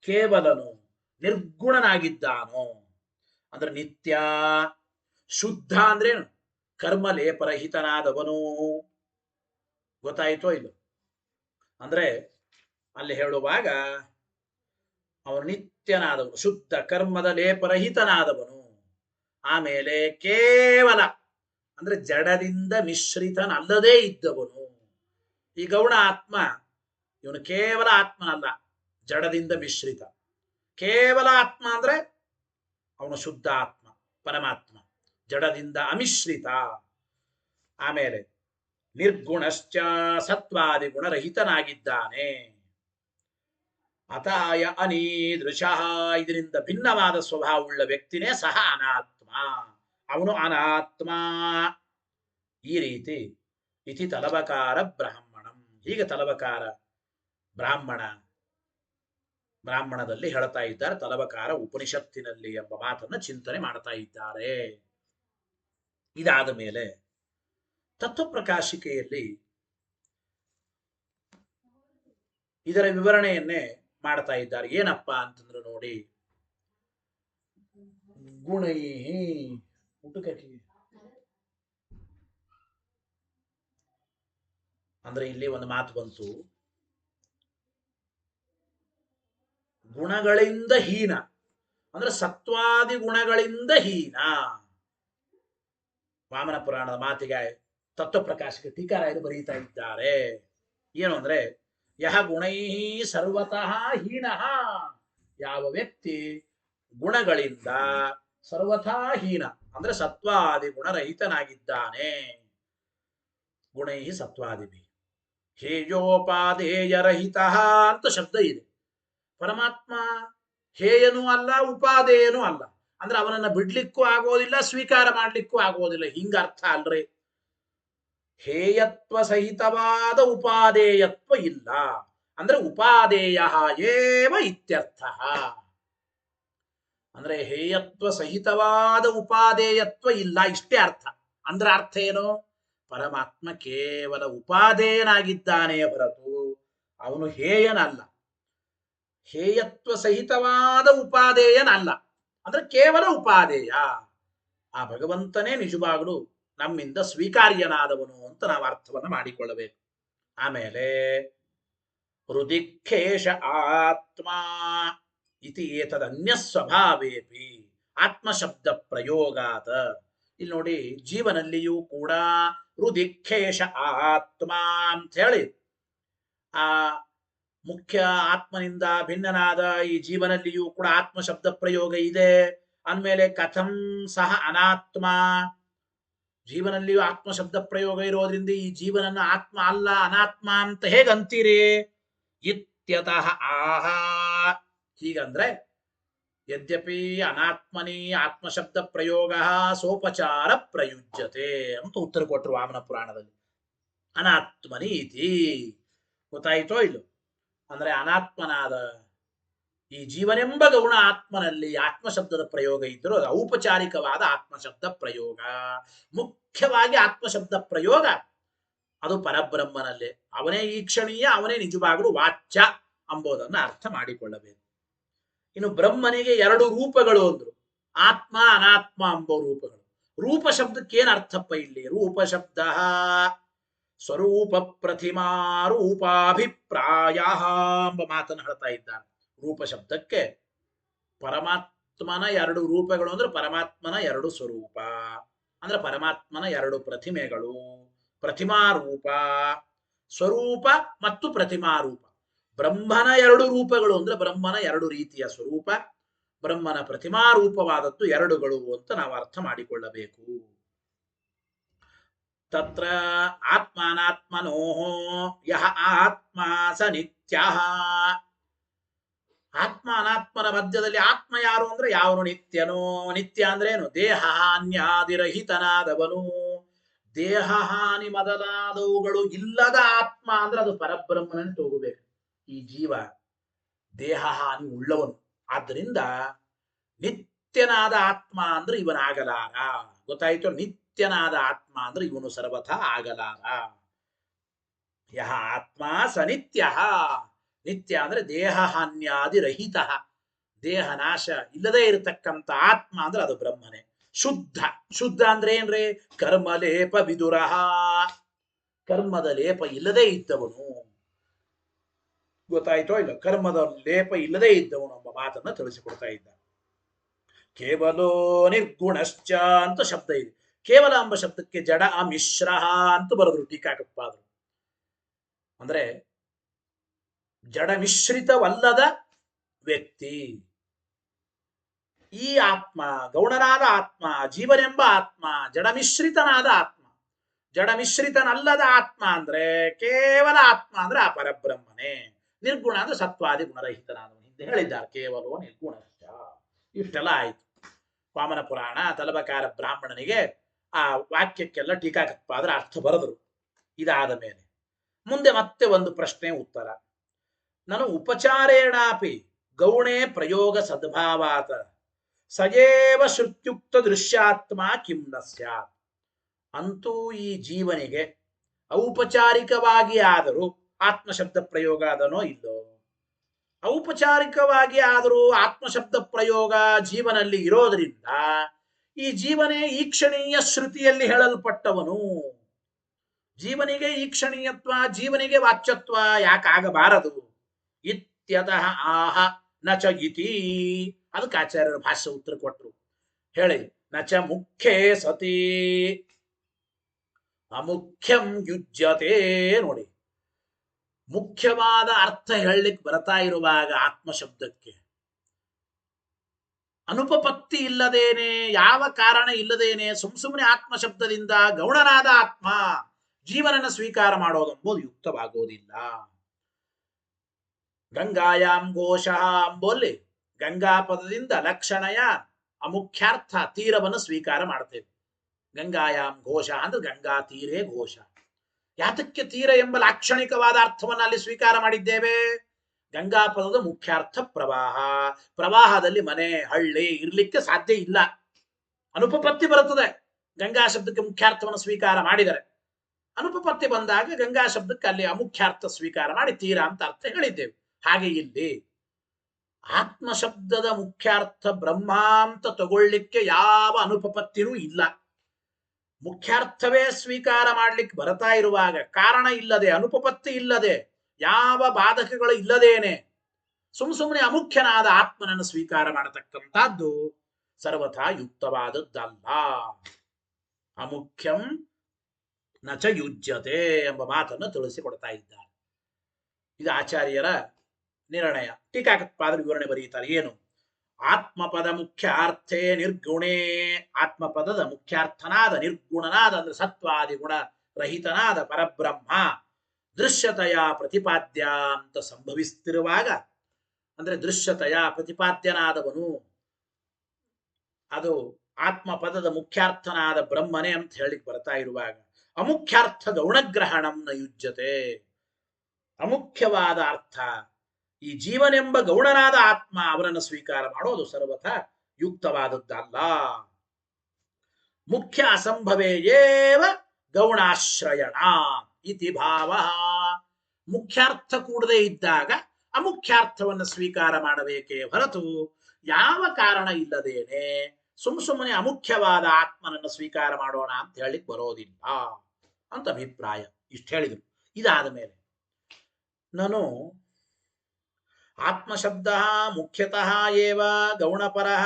ಕೇವಲನು ನಿರ್ಗುಣನಾಗಿದ್ದಾನೋ ಅಂದ್ರೆ ನಿತ್ಯ ಶುದ್ಧ ಅಂದ್ರೇನು? ಕರ್ಮ ಲೇಪರಹಿತನಾದವನು. ಗೊತ್ತಾಯಿತೋ ಇಲ್ಲ? ಅಂದ್ರೆ ಅಲ್ಲಿ ಹೇಳುವಾಗ ಅವನು ನಿತ್ಯನಾದವನು, ಶುದ್ಧ ಕರ್ಮದ ಲೇಪರಹಿತನಾದವನು. ಆಮೇಲೆ ಕೇವಲ ಅಂದ್ರೆ ಜಡದಿಂದ ಮಿಶ್ರಿತನಲ್ಲದೇ ಇದ್ದವನು. ಈ ಗೌಣ ಆತ್ಮ ಇವನು ಕೇವಲ ಆತ್ಮನಲ್ಲ, ಜಡದಿಂದ ಮಿಶ್ರಿತ. ಕೇವಲ ಆತ್ಮ ಅಂದ್ರೆ ಅವನು ಶುದ್ಧ ಆತ್ಮ, ಪರಮಾತ್ಮ, ಜಡದಿಂದ ಅಮಿಶ್ರಿತ. ಆಮೇಲೆ ನಿರ್ಗುಣಶ್ಚ, ಸತ್ವಾದಿ ಗುಣರಹಿತನಾಗಿದ್ದಾನೆ. ಅತಾಯ ಅನೀದೃಶಃ, ಇದರಿಂದ ಭಿನ್ನವಾದ ಸ್ವಭಾವವುಳ್ಳ ವ್ಯಕ್ತಿನೇ ಸಹ ಅನಾತ್ಮ, ಅವನು ಅನಾತ್ಮ. ಈ ರೀತಿ ಇತಿ ತಲವಕಾರ ಬ್ರಾಹ್ಮಣಂ, ಹೀಗೆ ತಲವಕಾರ ಬ್ರಾಹ್ಮಣದಲ್ಲಿ ಹೇಳ್ತಾ ಇದ್ದಾರೆ, ತಲವಕಾರ ಉಪನಿಷತ್ತಿನಲ್ಲಿ ಎಂಬ ಮಾತನ್ನ ಚಿಂತನೆ ಮಾಡ್ತಾ ಇದ್ದಾರೆ. ಇದಾದ ಮೇಲೆ ತತ್ವಪ್ರಕಾಶಿಕೆಯಲ್ಲಿ ಇದರ ವಿವರಣೆಯನ್ನೇ ಮಾಡ್ತಾ ಇದ್ದಾರೆ. ಏನಪ್ಪಾ ಅಂತಂದ್ರೆ ನೋಡಿ, ಗುಣೈ ಊಟಕ್ಕೆ ಅಂದ್ರೆ ಇಲ್ಲಿ ಒಂದು ಮಾತು ಬಂತು, ಗುಣಗಳಿಂದ ಹೀನ ಅಂದ್ರೆ ಸತ್ವಾದಿ ಗುಣಗಳಿಂದ ಹೀನ. ವಾಮನ ಪುರಾಣದ ಮಾತಿಗೆ ತತ್ವಪ್ರಕಾಶಕ ಟೀಕಾರಾಯರು ಬರೀತಾ ಇದ್ದಾರೆ. ಏನು ಅಂದ್ರೆ, ಯಹ ಗುಣೈ ಸರ್ವತಃ ಹೀನಃ, ಯಾವ ವ್ಯಕ್ತಿ ಗುಣಗಳಿಂದ ಸರ್ವಥಾ ಹೀನ ಅಂದ್ರೆ ಸತ್ವಾದಿ ಗುಣರಹಿತನಾಗಿದ್ದಾನೆ. ಗುಣೈ ಸತ್ವಾದಿಭಿ ಹೇಯೋಪಾದೇಯರಹಿತ ಅಂತ ಶಬ್ದ ಇದೆ. ಪರಮಾತ್ಮ ಹೇಯನೂ ಅಲ್ಲ, ಉಪಾದೇಯನೂ ಅಲ್ಲ. ಅಂದ್ರೆ ಅವನನ್ನ ಬಿಡ್ಲಿಕ್ಕೂ ಆಗೋದಿಲ್ಲ, ಸ್ವೀಕಾರ ಮಾಡ್ಲಿಕ್ಕೂ ಆಗೋದಿಲ್ಲ, ಹಿಂಗ ಅರ್ಥ ಅಲ್ರಿ. ಹೇಯತ್ವ ಸಹಿತವಾದ ಉಪಾದೇಯತ್ವ ಇಲ್ಲ, ಅಂದ್ರೆ ಉಪಾದೇಯ ಏವ ಇತ್ಯರ್ಥ. ಅಂದ್ರೆ ಹೇಯತ್ವ ಸಹಿತವಾದ ಉಪಾದೇಯತ್ವ ಇಲ್ಲ, ಇಷ್ಟೇ ಅರ್ಥ. ಅಂದ್ರೆ ಅರ್ಥ ಏನು? ಪರಮಾತ್ಮ ಕೇವಲ ಉಪಾದೇಯನಾಗಿದ್ದಾನೆ ಹೊರತು ಅವನು ಹೇಯನಲ್ಲ. ಹೇಯತ್ವ ಸಹಿತವಾದ ಉಪಾದೇಯನಲ್ಲ, ಅಂದ್ರೆ ಕೇವಲ ಉಪಾದೇಯ. ಆ ಭಗವಂತನೇ ನಿಜವಾಗಲು ನಮ್ಮಿಂದ ಸ್ವೀಕಾರ್ಯನಾದವನು ಅಂತ ನಾವು ಅರ್ಥವನ್ನು ಮಾಡಿಕೊಳ್ಳಬೇಕು. ಆಮೇಲೆ ಹೃದಿಖೇಶ ಆತ್ಮ ಇತಿ ಏತದನ್ಯ ಸ್ವಭಾವೇಪಿ ಆತ್ಮಶಬ್ದ ಪ್ರಯೋಗಾತ. ಇಲ್ಲಿ ನೋಡಿ, ಜೀವನಲ್ಲಿಯೂ ಕೂಡ ಹೃದಿಖೇಶ ಆತ್ಮ ಅಂತ ಹೇಳಿ ಆ ಮುಖ್ಯ ಆತ್ಮನಿಂದ ಭಿನ್ನನಾದ ಈ ಜೀವನಲ್ಲಿಯೂ ಕೂಡ ಆತ್ಮ ಶಬ್ದ ಪ್ರಯೋಗ ಇದೆ. ಅಂದಮೇಲೆ ಕಥಂ ಸಹ ಅನಾತ್ಮ, ಜೀವನಲ್ಲಿಯೂ ಆತ್ಮ ಶಬ್ದ ಪ್ರಯೋಗ ಇರೋದ್ರಿಂದ ಈ ಜೀವನನ್ನ ಆತ್ಮ ಅಲ್ಲ, ಅನಾತ್ಮ ಅಂತ ಹೇಗಂತೀರಿ? ಇತ್ಯತಃ ಆಹ, ಹೀಗಂದ್ರೆ ಯದ್ಯಪಿ ಅನಾತ್ಮನಿ ಆತ್ಮಶಬ್ದ ಪ್ರಯೋಗ ಸೋಪಚಾರ ಪ್ರಯುಜ್ಯತೆ ಅಂತ ಉತ್ತರ ಕೊಟ್ಟರು ವಾಮನ ಪುರಾಣದಲ್ಲಿ. ಅನಾತ್ಮನಿ ಇತಿ ಗೊತ್ತಾಯಿತೋ ಇಲ್ಲೋ? ಅಂದ್ರೆ ಅನಾತ್ಮನಾದ ಈ ಜೀವನೆಂಬ ಗೌಣ ಆತ್ಮನಲ್ಲಿ ಆತ್ಮಶಬ್ದದ ಪ್ರಯೋಗ ಇದ್ದರೂ ಅದು ಔಪಚಾರಿಕವಾದ ಆತ್ಮಶಬ್ದ ಪ್ರಯೋಗ. ಮುಖ್ಯವಾಗಿ ಆತ್ಮಶಬ್ದ ಪ್ರಯೋಗ ಅದು ಪರಬ್ರಹ್ಮನಲ್ಲೇ. ಅವನೇ ಈಕ್ಷಣೀಯ, ಅವನೇ ನಿಜವಾಗಲೂ ವಾಚ್ಯ ಎಂಬುದನ್ನು ಅರ್ಥ ಮಾಡಿಕೊಳ್ಳಬೇಕು. ಇನ್ನು ಬ್ರಹ್ಮನಿಗೆ ಎರಡು ರೂಪಗಳು ಅಂದ್ರು, ಆತ್ಮ ಅನಾತ್ಮ ಎಂಬ ರೂಪಗಳು. ರೂಪ ಶಬ್ದಕ್ಕೆ ಏನ್ ಅರ್ಥಪ್ಪ ಇಲ್ಲಿ? ರೂಪ ಶಬ್ದ ಸ್ವರೂಪ ಪ್ರತಿಮಾ ರೂಪಾಭಿಪ್ರಾಯ ಎಂಬ ಮಾತನ್ನು ಹೇಳ್ತಾ ಇದ್ದಾನೆ. ರೂಪ ಶಬ್ದಕ್ಕೆ ಪರಮಾತ್ಮನ ಎರಡು ರೂಪಗಳು ಅಂದ್ರೆ ಪರಮಾತ್ಮನ ಎರಡು ಸ್ವರೂಪ, ಅಂದ್ರೆ ಪರಮಾತ್ಮನ ಎರಡು ಪ್ರತಿಮೆಗಳು, ಪ್ರತಿಮಾ ರೂಪ, ಸ್ವರೂಪ ಮತ್ತು ಪ್ರತಿಮಾ ರೂಪ. ಬ್ರಹ್ಮನ ಎರಡು ರೂಪಗಳು ಅಂದ್ರೆ ಬ್ರಹ್ಮನ ಎರಡು ರೀತಿಯ ಸ್ವರೂಪ, ಬ್ರಹ್ಮನ ಪ್ರತಿಮಾ ರೂಪವಾದದ್ದು ಎರಡುಗಳು ಅಂತ ನಾವು ಅರ್ಥ ಮಾಡಿಕೊಳ್ಳಬೇಕು. ತತ್ರ ಆತ್ಮಾನಾತ್ಮನೋ ಯಹ ಆತ್ಮ ಸ ನಿತ್ಯ. ಆತ್ಮ ಅನಾತ್ಮನ ಮಧ್ಯದಲ್ಲಿ ಆತ್ಮ ಯಾರು ಅಂದ್ರೆ ಯಾವನು ನಿತ್ಯನೋ. ನಿತ್ಯ ಅಂದ್ರೆ ಏನು? ದೇಹ ಹಾನ್ಯಾದಿರಹಿತನಾದವನು. ದೇಹ ಹಾನಿ ಮೊದಲಾದವುಗಳು ಇಲ್ಲದ ಆತ್ಮ ಅಂದ್ರೆ ಅದು ಪರಬ್ರಹ್ಮನಂತ ಹೋಗಬೇಕು. ಈ ಜೀವ ದೇಹ ಹಾನಿ ಉಳ್ಳವನು, ಆದ್ದರಿಂದ ನಿತ್ಯನಾದ ಆತ್ಮ ಅಂದ್ರೆ ಇವನಾಗಲಾರ. ಗೊತ್ತಾಯ್ತು? ನಿತ್ಯನಾದ ಆತ್ಮ ಅಂದ್ರೆ ಇವನು ಸರ್ವಥಾ ಆಗಲಾರ. ಯಹ ಆತ್ಮ ಸ ನಿತ್ಯ. ನಿತ್ಯ ಅಂದ್ರೆ ದೇಹ ಹಾನ್ಯಾದಿ ರಹಿತ, ದೇಹ ನಾಶ ಇಲ್ಲದೆ ಇರತಕ್ಕಂಥ ಆತ್ಮ ಅಂದ್ರೆ ಅದು ಬ್ರಹ್ಮನೇ. ಶುದ್ಧ, ಶುದ್ಧ ಅಂದ್ರೆ ಏನ್ರಿ? ಕರ್ಮಲೇಪ ವಿದುರಹ, ಕರ್ಮದ ಲೇಪ ಇಲ್ಲದೆ ಇದ್ದವನು. ಗೊತ್ತಾಯ್ತೋ ಇಲ್ಲ, ಕರ್ಮದ ಲೇಪ ಇಲ್ಲದೆ ಇದ್ದವನು ಎಂಬ ಮಾತನ್ನ ತಿಳಿಸಿಕೊಡ್ತಾ ಇದ್ದ. ಕೇವಲೋ ನಿರ್ಗುಣಶ್ಚ ಅಂತ ಶಬ್ದ ಇದೆ. ಕೇವಲ ಎಂಬ ಶಬ್ದಕ್ಕೆ ಜಡ ಮಿಶ್ರ ಅಂತ ಬರೆದ್ರು ಟೀಕಾಕೃತ್ಪಾದರು. ಅಂದ್ರೆ ಜಡ ಮಿಶ್ರಿತವಲ್ಲದ ವ್ಯಕ್ತಿ ಈ ಆತ್ಮ, ಗೌಣನಾದ ಆತ್ಮ, ಜೀವನೆಂಬ ಆತ್ಮ ಜಡಮಿಶ್ರಿತನಾದ ಆತ್ಮ. ಜಡಮಿಶ್ರಿತನಲ್ಲದ ಆತ್ಮ ಅಂದ್ರೆ ಕೇವಲ ಆತ್ಮ ಅಂದ್ರೆ ಆ ಪರಬ್ರಹ್ಮನೇ. ನಿರ್ಗುಣ ಅಂದ್ರೆ ಸತ್ವಾದಿ ಗುಣರಹಿತನಾದವನು. ಹಿಂದೆ ಹೇಳಿದ್ದಾರೆ ಕೇವಲೋ ನಿರ್ಗುಣಶ್ಚ. ಇಷ್ಟೆಲ್ಲ ಆಯ್ತು. ವಾಮನ ಪುರಾಣ ತಲಬಕಾರ ಬ್ರಾಹ್ಮಣನಿಗೆ ಆ ವಾಕ್ಯಕ್ಕೆಲ್ಲ ಟೀಕಾಕೃತ್ಪಾದರ ಅರ್ಥ ಬರೆದರು. ಇದಾದ ಮೇಲೆ ಮುಂದೆ ಮತ್ತೆ ಒಂದು ಪ್ರಶ್ನೆ ಉತ್ತರ. ನಾನು ಉಪಚಾರೇಣಾಪಿ ಗೌಣೆ ಪ್ರಯೋಗ ಸದ್ಭಾವಾತ ಸಜೇವ ಶ್ರುತ್ಯುಕ್ತ ದೃಶ್ಯಾತ್ಮ ಕಿಂ ನ ಸ್ಯಾತ್. ಅಂತೂ ಈ ಜೀವನಿಗೆ ಔಪಚಾರಿಕವಾಗಿ ಆದರೂ ಆತ್ಮಶಬ್ದ ಪ್ರಯೋಗ ಅದನೋ ಇಲ್ಲೋ? ಔಪಚಾರಿಕವಾಗಿ ಆದರೂ ಆತ್ಮಶಬ್ದ ಪ್ರಯೋಗ ಜೀವನಲ್ಲಿ ಇರೋದ್ರಿಂದ ಈ ಜೀವನೇ ಈಕ್ಷಣೀಯ ಶ್ರುತಿಯಲ್ಲಿ ಹೇಳಲ್ಪಟ್ಟವನು. ಜೀವನಿಗೆ ಈಕ್ಷಣೀಯತ್ವ, ಜೀವನಿಗೆ ವಾಚ್ಯತ್ವ ಯಾಕಾಗಬಾರದು? ಇತ್ಯತಃ ಆಹ ನಚ ಇತಿ. ಅದಕ್ಕೆ ಆಚಾರ್ಯರ ಭಾಷ್ಯ ಉತ್ತರ ಕೊಟ್ಟರು. ಹೇಳಿ, ನಚ ಮುಖ್ಯೇ ಸತಿ ಅಮುಖ್ಯಂ ಯುಜ್ಯತೆ. ನೋಡಿ, ಮುಖ್ಯವಾದ ಅರ್ಥ ಹೇಳಲಿಕ್ಕೆ ಬರ್ತಾ ಇರುವಾಗ ಆತ್ಮಶಬ್ದಕ್ಕೆ ಅನುಪಪತ್ತಿ ಇಲ್ಲದೇನೆ, ಯಾವ ಕಾರಣ ಇಲ್ಲದೇನೆ ಸುಮ್ಸುಮ್ಮನೆ ಆತ್ಮಶಬ್ದದಿಂದ ಗೌಣನಾದ ಆತ್ಮ ಜೀವನನ ಸ್ವೀಕಾರ ಮಾಡೋದೆಂಬುದು ಯುಕ್ತವಾಗೋದಿಲ್ಲ. ಗಂಗಾಯಾಂ ಘೋಷ ಅಂಬೋಲ್ಲಿ ಗಂಗಾ ಪದದಿಂದ ಲಕ್ಷಣಯ ಅಮುಖ್ಯಾರ್ಥ ತೀರವನ್ನು ಸ್ವೀಕಾರ ಮಾಡ್ತೇವೆ. ಗಂಗಾಯಾಮ್ ಘೋಷ ಅಂದ್ರೆ ಗಂಗಾ ತೀರೇ ಘೋಷ. ಯಾತಕ್ಕೆ ತೀರ ಎಂಬ ಲಾಕ್ಷಣಿಕವಾದ ಅರ್ಥವನ್ನು ಅಲ್ಲಿ ಸ್ವೀಕಾರ ಮಾಡಿದ್ದೇವೆ? ಗಂಗಾ ಪದದ ಮುಖ್ಯಾರ್ಥ ಪ್ರವಾಹ. ಪ್ರವಾಹದಲ್ಲಿ ಮನೆ ಹಳ್ಳಿ ಇರ್ಲಿಕ್ಕೆ ಸಾಧ್ಯ ಇಲ್ಲ, ಅನುಪಪತ್ತಿ ಬರುತ್ತದೆ. ಗಂಗಾ ಶಬ್ದಕ್ಕೆ ಮುಖ್ಯಾರ್ಥವನ್ನು ಸ್ವೀಕಾರ ಮಾಡಿದರೆ ಅನುಪಪತ್ತಿ ಬಂದಾಗ ಗಂಗಾ ಶಬ್ದಕ್ಕೆ ಅಲ್ಲಿ ಅಮುಖ್ಯಾರ್ಥ ಸ್ವೀಕಾರ ಮಾಡಿ ತೀರ ಅಂತ ಅರ್ಥ ಹೇಳಿದ್ದೇವೆ. ಹಾಗೆ ಇಲ್ಲಿ ಆತ್ಮಶಬ್ದದ ಮುಖ್ಯಾರ್ಥ ಬ್ರಹ್ಮ ಅಂತ ತಗೊಳ್ಳಿಕ್ಕೆ ಯಾವ ಅನುಪಪತ್ತಿನೂ ಇಲ್ಲ. ಮುಖ್ಯಾರ್ಥವೇ ಸ್ವೀಕಾರ ಮಾಡ್ಲಿಕ್ಕೆ ಬರ್ತಾ ಇರುವಾಗ ಕಾರಣ ಇಲ್ಲದೆ, ಅನುಪಪತ್ತಿ ಇಲ್ಲದೆ, ಯಾವ ಬಾಧಕಗಳು ಇಲ್ಲದೇನೆ ಸುಮ್ಮನೆ ಅಮುಖ್ಯನಾದ ಆತ್ಮನನ್ನು ಸ್ವೀಕಾರ ಮಾಡತಕ್ಕಂಥದ್ದು ಸರ್ವಥಾ ಯುಕ್ತವಾದದ್ದಲ್ಲ. ಅಮುಖ್ಯಂ ನಚ ಯುಜ್ಯತೆ ಎಂಬ ಮಾತನ್ನು ತಿಳಿಸಿಕೊಡ್ತಾ ಇದ್ದಾರೆ. ಇದು ಆಚಾರ್ಯರ ನಿರ್ಣಯ. ಟೀಕಾಕೃತ್ಪಾದರು ವಿವರಣೆ ಬರೀತಾರೆ. ಏನು? ಆತ್ಮಪದ ಮುಖ್ಯಾರ್ಥೇ ನಿರ್ಗುಣೇ. ಆತ್ಮಪದದ ಮುಖ್ಯಾರ್ಥನಾದ ನಿರ್ಗುಣನಾದ ಅಂದ್ರೆ ಸತ್ವಾದಿ ಗುಣ ರಹಿತನಾದ ಪರಬ್ರಹ್ಮ ದೃಶ್ಯತೆಯ ಪ್ರತಿಪಾದ್ಯ ಅಂತ ಸಂಭವಿಸ್ತಿರುವಾಗ, ಅಂದ್ರೆ ದೃಶ್ಯತೆಯ ಪ್ರತಿಪಾದ್ಯನಾದವನು ಅದು ಆತ್ಮಪದದ ಮುಖ್ಯಾರ್ಥನಾದ ಬ್ರಹ್ಮನೇ ಅಂತ ಹೇಳಿಕ್ ಬರ್ತಾ ಇರುವಾಗ ಅಮುಖ್ಯಾರ್ಥ ಗೌಣಗ್ರಹಣಂ ನ ಯುಜ್ಯತೆ. ಅಮುಖ್ಯವಾದ ಅರ್ಥ ಈ ಜೀವನೆಂಬ ಗೌಣನಾದ ಆತ್ಮ ಅವರನ್ನು ಸ್ವೀಕಾರ ಮಾಡೋದು ಸರ್ವಥಾ ಯುಕ್ತವಾದದ್ದಲ್ಲ. ಮುಖ್ಯ ಅಸಂಭವೇ ಏವ ಗೌಣಾಶ್ರಯಣ ಇತಿ ಭಾವ. ಮುಖ್ಯಾರ್ಥ ಕೂಡದೇ ಇದ್ದಾಗ ಅಮುಖ್ಯಾರ್ಥವನ್ನು ಸ್ವೀಕಾರ ಮಾಡಬೇಕೇ ಹೊರತು ಯಾವ ಕಾರಣ ಇಲ್ಲದೇನೆ ಸುಮ್ಮನೆ ಅಮುಖ್ಯವಾದ ಆತ್ಮನನ್ನು ಸ್ವೀಕಾರ ಮಾಡೋಣ ಅಂತ ಹೇಳಿಕ್ ಬರೋದಿಲ್ಲ ಅಂತ ಅಭಿಪ್ರಾಯ. ಇಷ್ಟು ಹೇಳಿದ್ರು. ಇದಾದ ಮೇಲೆ ನಾನು ಆತ್ಮಶಬ್ದ ಮುಖ್ಯತಃ ಏವ ಗೌಣಪರಃ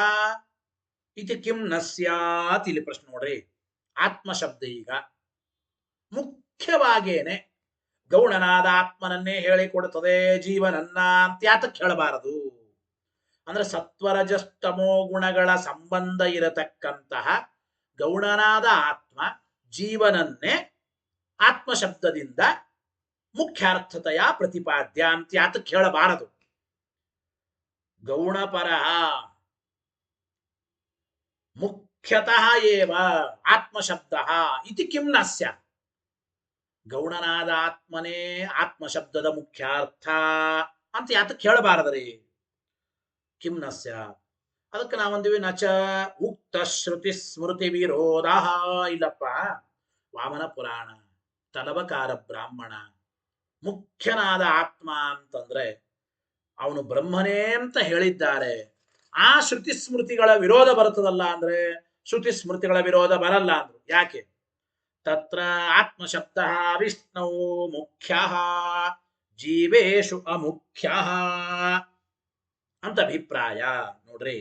ಇತಿ ಕಿಂ ನ ಸ್ಯಾತ್. ಇಲ್ಲಿ ಪ್ರಶ್ನೆ ನೋಡ್ರಿ. ಆತ್ಮಶಬ್ದ ಈಗ ಮುಖ್ಯವಾಗೇನೆ ಗೌಣನಾದ ಆತ್ಮನನ್ನೇ ಹೇಳಿಕೊಡುತ್ತದೆ ಜೀವನನ್ನ ಅಂತ ಯಾತಕ್ಕೆ ಹೇಳಬಾರದು? ಅಂದ್ರೆ ಸತ್ವರಜಸ್ತಮೋ ಗುಣಗಳ ಸಂಬಂಧ ಇರತಕ್ಕಂತಹ ಗೌಣನಾದ ಆತ್ಮ ಜೀವನನ್ನೇ ಆತ್ಮಶಬ್ದದಿಂದ ಮುಖ್ಯಾರ್ಥತೆಯ ಪ್ರತಿಪಾದ್ಯ ಅಂತ ಯಾತಕ್ಕೆ ಹೇಳಬಾರದು? ಗೌಣಪರಃ ಮುಖ್ಯತಃ ಏವ ಆತ್ಮಶಬ್ದ ಇತಿ ಕಿಂ ನ ಸ್ಯಾತ್. ಗೌಣನಾದ ಆತ್ಮನೇ ಆತ್ಮಶಬ್ದದ ಮುಖ್ಯಾರ್ಥ ಅಂತ ಯಾತಕ್ಕೆ ಹೇಳಬಾರದ್ರಿ? ಕಿಂ ನ ಸ್ಯಾತ್. ಅದಕ್ಕೆ ನಾವಂದಿವಿ ನಚ ಉಕ್ತ ಶ್ರುತಿ ಸ್ಮೃತಿ ವಿರೋಧ. ಇಲ್ಲಪ್ಪ, ವಾಮನ ಪುರಾಣ ತಲವಕಾರ ಬ್ರಾಹ್ಮಣ ಮುಖ್ಯನಾದ ಆತ್ಮ ಅಂತಂದ್ರೆ ಅವನು ಬ್ರಹ್ಮನೇ ಅಂತ ಹೇಳಿದ್ದಾರೆ. ಆ ಶ್ರುತಿ ಸ್ಮೃತಿಗಳ ವಿರೋಧ ಬರ್ತದಲ್ಲ ಅಂದ್ರೆ ಶ್ರುತಿ ಸ್ಮೃತಿಗಳ ವಿರೋಧ ಬರಲ್ಲ ಅಂದ್ರು. ಯಾಕೆ? ತತ್ರ ಆತ್ಮಶಬ್ದ ವಿಷ್ಣು ಮುಖ್ಯ ಜೀವೇಶು ಅಮುಖ್ಯ ಅಂತ ಅಭಿಪ್ರಾಯ. ನೋಡ್ರಿ,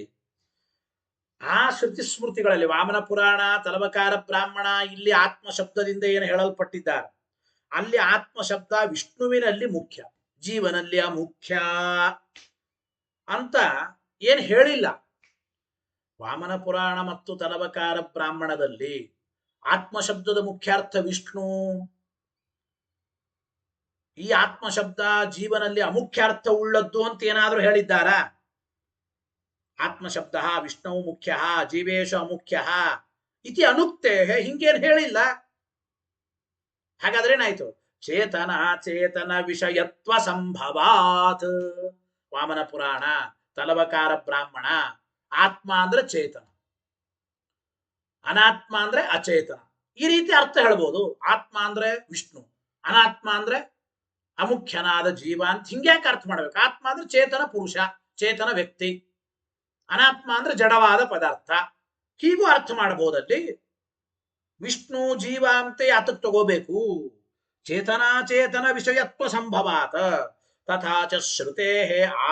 ಆ ಶ್ರುತಿ ಸ್ಮೃತಿಗಳಲ್ಲಿ ವಾಮನ ಪುರಾಣ, ತಲವಕಾರ ಬ್ರಾಹ್ಮಣ, ಇಲ್ಲಿ ಆತ್ಮ ಶಬ್ದದಿಂದ ಏನು ಹೇಳಲ್ಪಟ್ಟಿದ್ದಾರೆ, ಅಲ್ಲಿ ಆತ್ಮ ಶಬ್ದ ವಿಷ್ಣುವಿನಲ್ಲಿ ಮುಖ್ಯ, ಜೀವನಲ್ಲಿ ಅಮುಖ್ಯ ಅಂತ ಏನ್ ಹೇಳಿಲ್ಲ. ವಾಮನ ಪುರಾಣ ಮತ್ತು ತಲವಕಾರ ಬ್ರಾಹ್ಮಣದಲ್ಲಿ ಆತ್ಮ ಶಬ್ದದ ಮುಖ್ಯಾರ್ಥ ವಿಷ್ಣು, ಈ ಆತ್ಮ ಶಬ್ದ ಜೀವನಲ್ಲಿ ಅಮುಖ್ಯಾರ್ಥ ಉಳ್ಳದ್ದು ಅಂತ ಏನಾದ್ರೂ ಹೇಳಿದ್ದಾರಾ? ಆತ್ಮ ಶಬ್ದ ವಿಷ್ಣು ಮುಖ್ಯ ಜೀವೇಶ ಅಮುಖ್ಯ ಇತಿ ಅನುಕ್ತೆ, ಹಿಂಗೇನು ಹೇಳಿಲ್ಲ. ಹಾಗಾದ್ರೆ ಏನಾಯ್ತು? ಚೇತನ ಚೇತನ ವಿಷಯತ್ವ ಸಂಭವಾತ್. ವಾಮನ ಪುರಾಣ, ತಲವಕಾರ ಬ್ರಾಹ್ಮಣ, ಆತ್ಮ ಅಂದ್ರೆ ಚೇತನ, ಅನಾತ್ಮ ಅಂದ್ರೆ ಅಚೇತನ, ಈ ರೀತಿ ಅರ್ಥ ಹೇಳ್ಬೋದು. ಆತ್ಮ ಅಂದ್ರೆ ವಿಷ್ಣು, ಅನಾತ್ಮ ಅಂದ್ರೆ ಅಮುಖ್ಯನಾದ ಜೀವ ಅಂತ ಹಿಂಗ್ಯಾಕೆ ಅರ್ಥ ಮಾಡ್ಬೇಕು? ಆತ್ಮ ಅಂದ್ರೆ ಚೇತನ ಪುರುಷ, ಚೇತನ ವ್ಯಕ್ತಿ, ಅನಾತ್ಮ ಅಂದ್ರೆ ಜಡವಾದ ಪದಾರ್ಥ, ಹೀಗೂ ಅರ್ಥ ಮಾಡಬಹುದಲ್ಲಿ. ವಿಷ್ಣು ಜೀವ ಅಂತ ಯಾತಕ್ ತಗೋಬೇಕು? ಚೇತನಾಚೇತನ ವಿಷಯತ್ವ ಸಂಭವಾತ ತಥಾಚ ಶ್ರುತೇ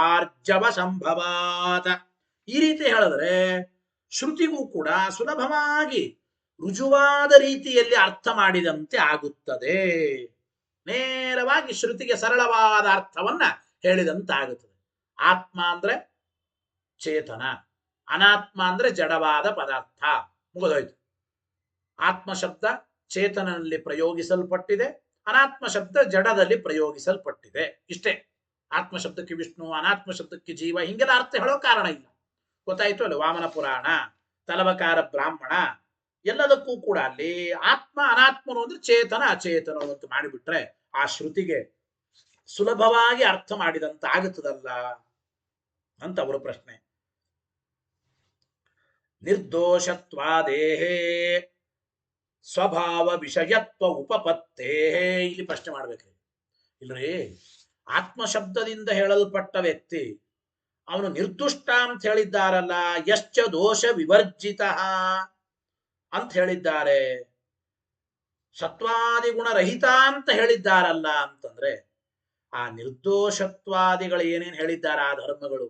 ಆರ್ಜವ ಸಂಭವಾತ. ಈ ರೀತಿ ಹೇಳಿದ್ರೆ ಶ್ರುತಿಗೂ ಕೂಡ ಸುಲಭವಾಗಿ ರುಜುವಾದ ರೀತಿಯಲ್ಲಿ ಅರ್ಥ ಮಾಡಿದಂತೆ ಆಗುತ್ತದೆ. ನೇರವಾಗಿ ಶ್ರುತಿಗೆ ಸರಳವಾದ ಅರ್ಥವನ್ನ ಹೇಳಿದಂತಾಗುತ್ತದೆ. ಆತ್ಮ ಅಂದ್ರೆ ಚೇತನ, ಅನಾತ್ಮ ಅಂದ್ರೆ ಜಡವಾದ ಪದಾರ್ಥ, ಮುಗಿದೋಯ್ತು. ಆತ್ಮ ಶಬ್ದ ಚೇತನಲ್ಲಿ ಪ್ರಯೋಗಿಸಲ್ಪಟ್ಟಿದೆ, ಅನಾತ್ಮ ಶಬ್ದ ಜಡದಲ್ಲಿ ಪ್ರಯೋಗಿಸಲ್ಪಟ್ಟಿದೆ. ಇಷ್ಟೇ. ಆತ್ಮ ಶಬ್ದಕ್ಕೆ ವಿಷ್ಣು, ಅನಾತ್ಮ ಶಬ್ದಕ್ಕೆ ಜೀವ, ಹಿಂಗೆಲ್ಲ ಅರ್ಥ ಹೇಳೋ ಕಾರಣ ಇಲ್ಲ. ಗೊತ್ತಾಯ್ತು ಅಲ್ಲ? ವಾಮನ ಪುರಾಣ, ತಲವಕಾರ ಬ್ರಾಹ್ಮಣ ಎಲ್ಲದಕ್ಕೂ ಕೂಡ ಅಲ್ಲಿ ಆತ್ಮ ಅನಾತ್ಮನು ಅಂದ್ರೆ ಚೇತನ ಅಚೇತನರು ಅಂತ ಮಾಡಿಬಿಟ್ರೆ ಆ ಶ್ರುತಿಗೆ ಸುಲಭವಾಗಿ ಅರ್ಥ ಮಾಡಿದಂತ ಆಗುತ್ತದಲ್ಲ ಅಂತ ಅವರ ಪ್ರಶ್ನೆ. ನಿರ್ದೋಷತ್ವಾದೇಹೇ ಸ್ವಭಾವ ವಿಷಯತ್ವ ಉಪಪತ್ತೇ, ಇಲ್ಲಿ ಪ್ರಶ್ನೆ ಮಾಡ್ಬೇಕ್ರಿ. ಇಲ್ರಿ, ಆತ್ಮ ಶಬ್ದದಿಂದ ಹೇಳಲ್ಪಟ್ಟ ವ್ಯಕ್ತಿ ಅವನು ನಿರ್ದುಷ್ಟ ಅಂತ ಹೇಳಿದ್ದಾರಲ್ಲ, ಯಶ್ಚ ದೋಷ ವಿವರ್ಜಿತ ಅಂತ ಹೇಳಿದ್ದಾರೆ, ಸತ್ವಾದಿ ಗುಣ ರಹಿತ ಅಂತ ಹೇಳಿದ್ದಾರಲ್ಲ ಅಂತಂದ್ರೆ ಆ ನಿರ್ದೋಷತ್ವಾದಿಗಳು ಏನೇನು ಹೇಳಿದ್ದಾರೆ ಆ ಧರ್ಮಗಳು,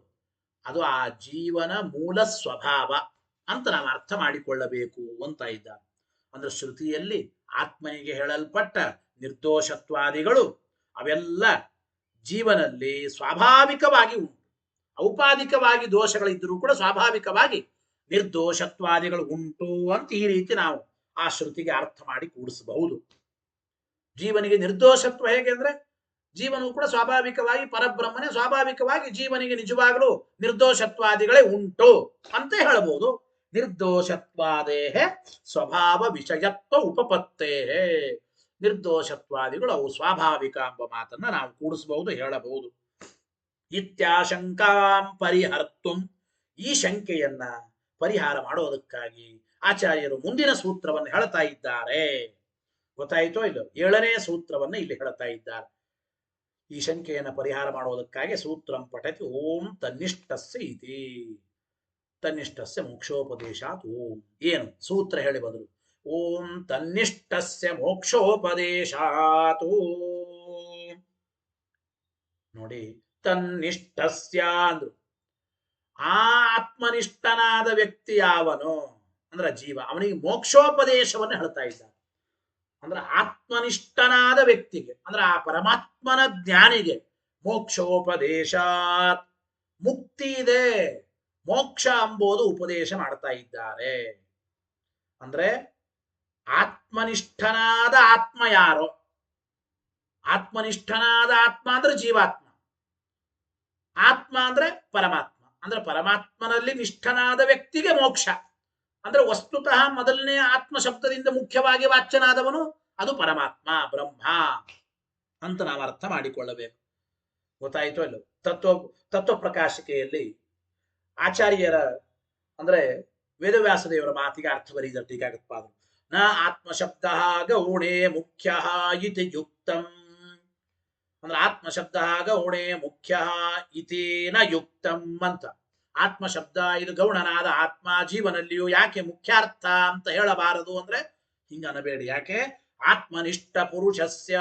ಅದು ಆ ಜೀವನ ಮೂಲ ಸ್ವಭಾವ ಅಂತ ನಾವು ಅರ್ಥ ಮಾಡಿಕೊಳ್ಳಬೇಕು ಅಂತ ಇದ್ದಾರೆ. ಅಂದ್ರೆ ಶ್ರುತಿಯಲ್ಲಿ ಆತ್ಮನಿಗೆ ಹೇಳಲ್ಪಟ್ಟ ನಿರ್ದೋಷತ್ವಾದಿಗಳು ಅವೆಲ್ಲ ಜೀವನಲ್ಲಿ ಸ್ವಾಭಾವಿಕವಾಗಿ ಉಂಟು. ಔಪಾಧಿಕವಾಗಿ ದೋಷಗಳಿದ್ದರೂ ಕೂಡ ಸ್ವಾಭಾವಿಕವಾಗಿ ನಿರ್ದೋಷತ್ವಾದಿಗಳು ಉಂಟು ಅಂತ ಈ ರೀತಿ ನಾವು ಆ ಶ್ರುತಿಗೆ ಅರ್ಥ ಮಾಡಿ ಕೂಡಿಸಬಹುದು. ಜೀವನಿಗೆ ನಿರ್ದೋಷತ್ವ ಹೇಗೆ ಅಂದ್ರೆ ಜೀವನವು ಕೂಡ ಸ್ವಾಭಾವಿಕವಾಗಿ ಪರಬ್ರಹ್ಮನೇ, ಸ್ವಾಭಾವಿಕವಾಗಿ ಜೀವನಿಗೆ ನಿಜವಾಗಲೂ ನಿರ್ದೋಷತ್ವಾದಿಗಳೇ ಉಂಟು ಅಂತ ಹೇಳಬಹುದು. ನಿರ್ದೋಷತ್ವಾದೇಹ ಸ್ವಭಾವ ವಿಷಯತ್ವ ಉಪಪತ್ತೇ, ನಿರ್ದೋಷತ್ವಾದಿಗಳು ಅವು ಸ್ವಾಭಾವಿಕ ಎಂಬ ಮಾತನ್ನ ನಾವು ಕೂಡಿಸಬಹುದು, ಹೇಳಬಹುದು. ಇತ್ಯಾಶಂಕಾಂ ಪರಿಹರ್ತುಂ, ಈ ಶಂಕೆಯನ್ನ ಪರಿಹಾರ ಮಾಡೋದಕ್ಕಾಗಿ ಆಚಾರ್ಯರು ಮುಂದಿನ ಸೂತ್ರವನ್ನು ಹೇಳ್ತಾ ಇದ್ದಾರೆ. ಗೊತ್ತಾಯಿತೋ ಇಲ್ಲೋ? 7ನೇ ಸೂತ್ರವನ್ನು ಇಲ್ಲಿ ಹೇಳ್ತಾ ಇದ್ದಾರೆ. ಈ ಶಂಕೆಯನ್ನು ಪರಿಹಾರ ಮಾಡೋದಕ್ಕಾಗಿ ಸೂತ್ರಂ ಪಠತಿ ಓಂ ತನ್ನಿಷ್ಠಸ್ಯ ಇತಿ, ತನ್ನಿಷ್ಠಸ್ಯ ಮೋಕ್ಷೋಪದೇಶಾತ್ ಓಂ. ಏನು ಸೂತ್ರ ಹೇಳಿ ಬದಲು ಓಂ ತನ್ನಿಷ್ಠಸ್ಯ ಮೋಕ್ಷೋಪದೇಶಾತ್. ನೋಡಿ, ತನ್ನಿಷ್ಠಸ್ಯ ಅಂದ್ರು, ಆ ಆತ್ಮನಿಷ್ಠನಾದ ವ್ಯಕ್ತಿ ಯಾವನು ಅಂದ್ರೆ ಜೀವ, ಅವನಿಗೆ ಮೋಕ್ಷೋಪದೇಶವನ್ನು ಹೇಳ್ತಾ ಇದ್ದಾರೆ. ಅಂದ್ರೆ ಆತ್ಮನಿಷ್ಠನಾದ ವ್ಯಕ್ತಿಗೆ ಅಂದ್ರೆ ಆ ಪರಮಾತ್ಮನ ಜ್ಞಾನಿಗೆ ಮೋಕ್ಷೋಪದೇಶಾತ್, ಮುಕ್ತಿ ಇದೆ, ಮೋಕ್ಷ ಎಂಬುದು ಉಪದೇಶ ಮಾಡ್ತಾ ಇದ್ದಾರೆ. ಅಂದ್ರೆ ಆತ್ಮನಿಷ್ಠನಾದ ಆತ್ಮ ಯಾರೋ, ಆತ್ಮನಿಷ್ಠನಾದ ಆತ್ಮ ಅಂದ್ರೆ ಜೀವಾತ್ಮ, ಆತ್ಮ ಅಂದ್ರೆ ಪರಮಾತ್ಮ. ಅಂದ್ರೆ ಪರಮಾತ್ಮನಲ್ಲಿ ನಿಷ್ಠನಾದ ವ್ಯಕ್ತಿಗೆ ಮೋಕ್ಷ. ಅಂದ್ರೆ ವಸ್ತುತಃ ಮೊದಲನೇ ಆತ್ಮ ಶಬ್ದದಿಂದ ಮುಖ್ಯವಾಗಿ ವಾಚ್ಯನಾದವನು ಅದು ಪರಮಾತ್ಮ, ಬ್ರಹ್ಮ ಅಂತ ನಾವು ಅರ್ಥ ಮಾಡಿಕೊಳ್ಳಬೇಕು. ಗೊತ್ತಾಯಿತು ಅಲ್ಲೋ? ತತ್ವ ಪ್ರಕಾಶಿಕೆಯಲ್ಲಿ ಆಚಾರ್ಯರ ಅಂದ್ರೆ ವೇದವ್ಯಾಸ ದೇವರ ಮಾತಿಗೆ ಅರ್ಥ ಬರೀದ ಟೀಕಾಗತ್ಪಾದರು. ನ ಆತ್ಮಶಬ್ದ ಗೌಣೆ ಮುಖ್ಯ ಇತಿ ಯುಕ್ತಂ, ಅಂದ್ರೆ ಆತ್ಮಶಬ್ದ ಗೌಣೆ ಮುಖ್ಯ ಇತೇನ ಯುಕ್ತಂ ಅಂತ. ಆತ್ಮಶಬ್ದ ಇದು ಗೌಣನಾದ ಆತ್ಮ ಜೀವನಲ್ಲಿಯೂ ಯಾಕೆ ಮುಖ್ಯಾರ್ಥ ಅಂತ ಹೇಳಬಾರದು ಅಂದ್ರೆ ಹಿಂಗ ಅನ್ನಬೇಡಿ. ಯಾಕೆ? ಆತ್ಮನಿಷ್ಠ ಪುರುಷಸ್ಯ,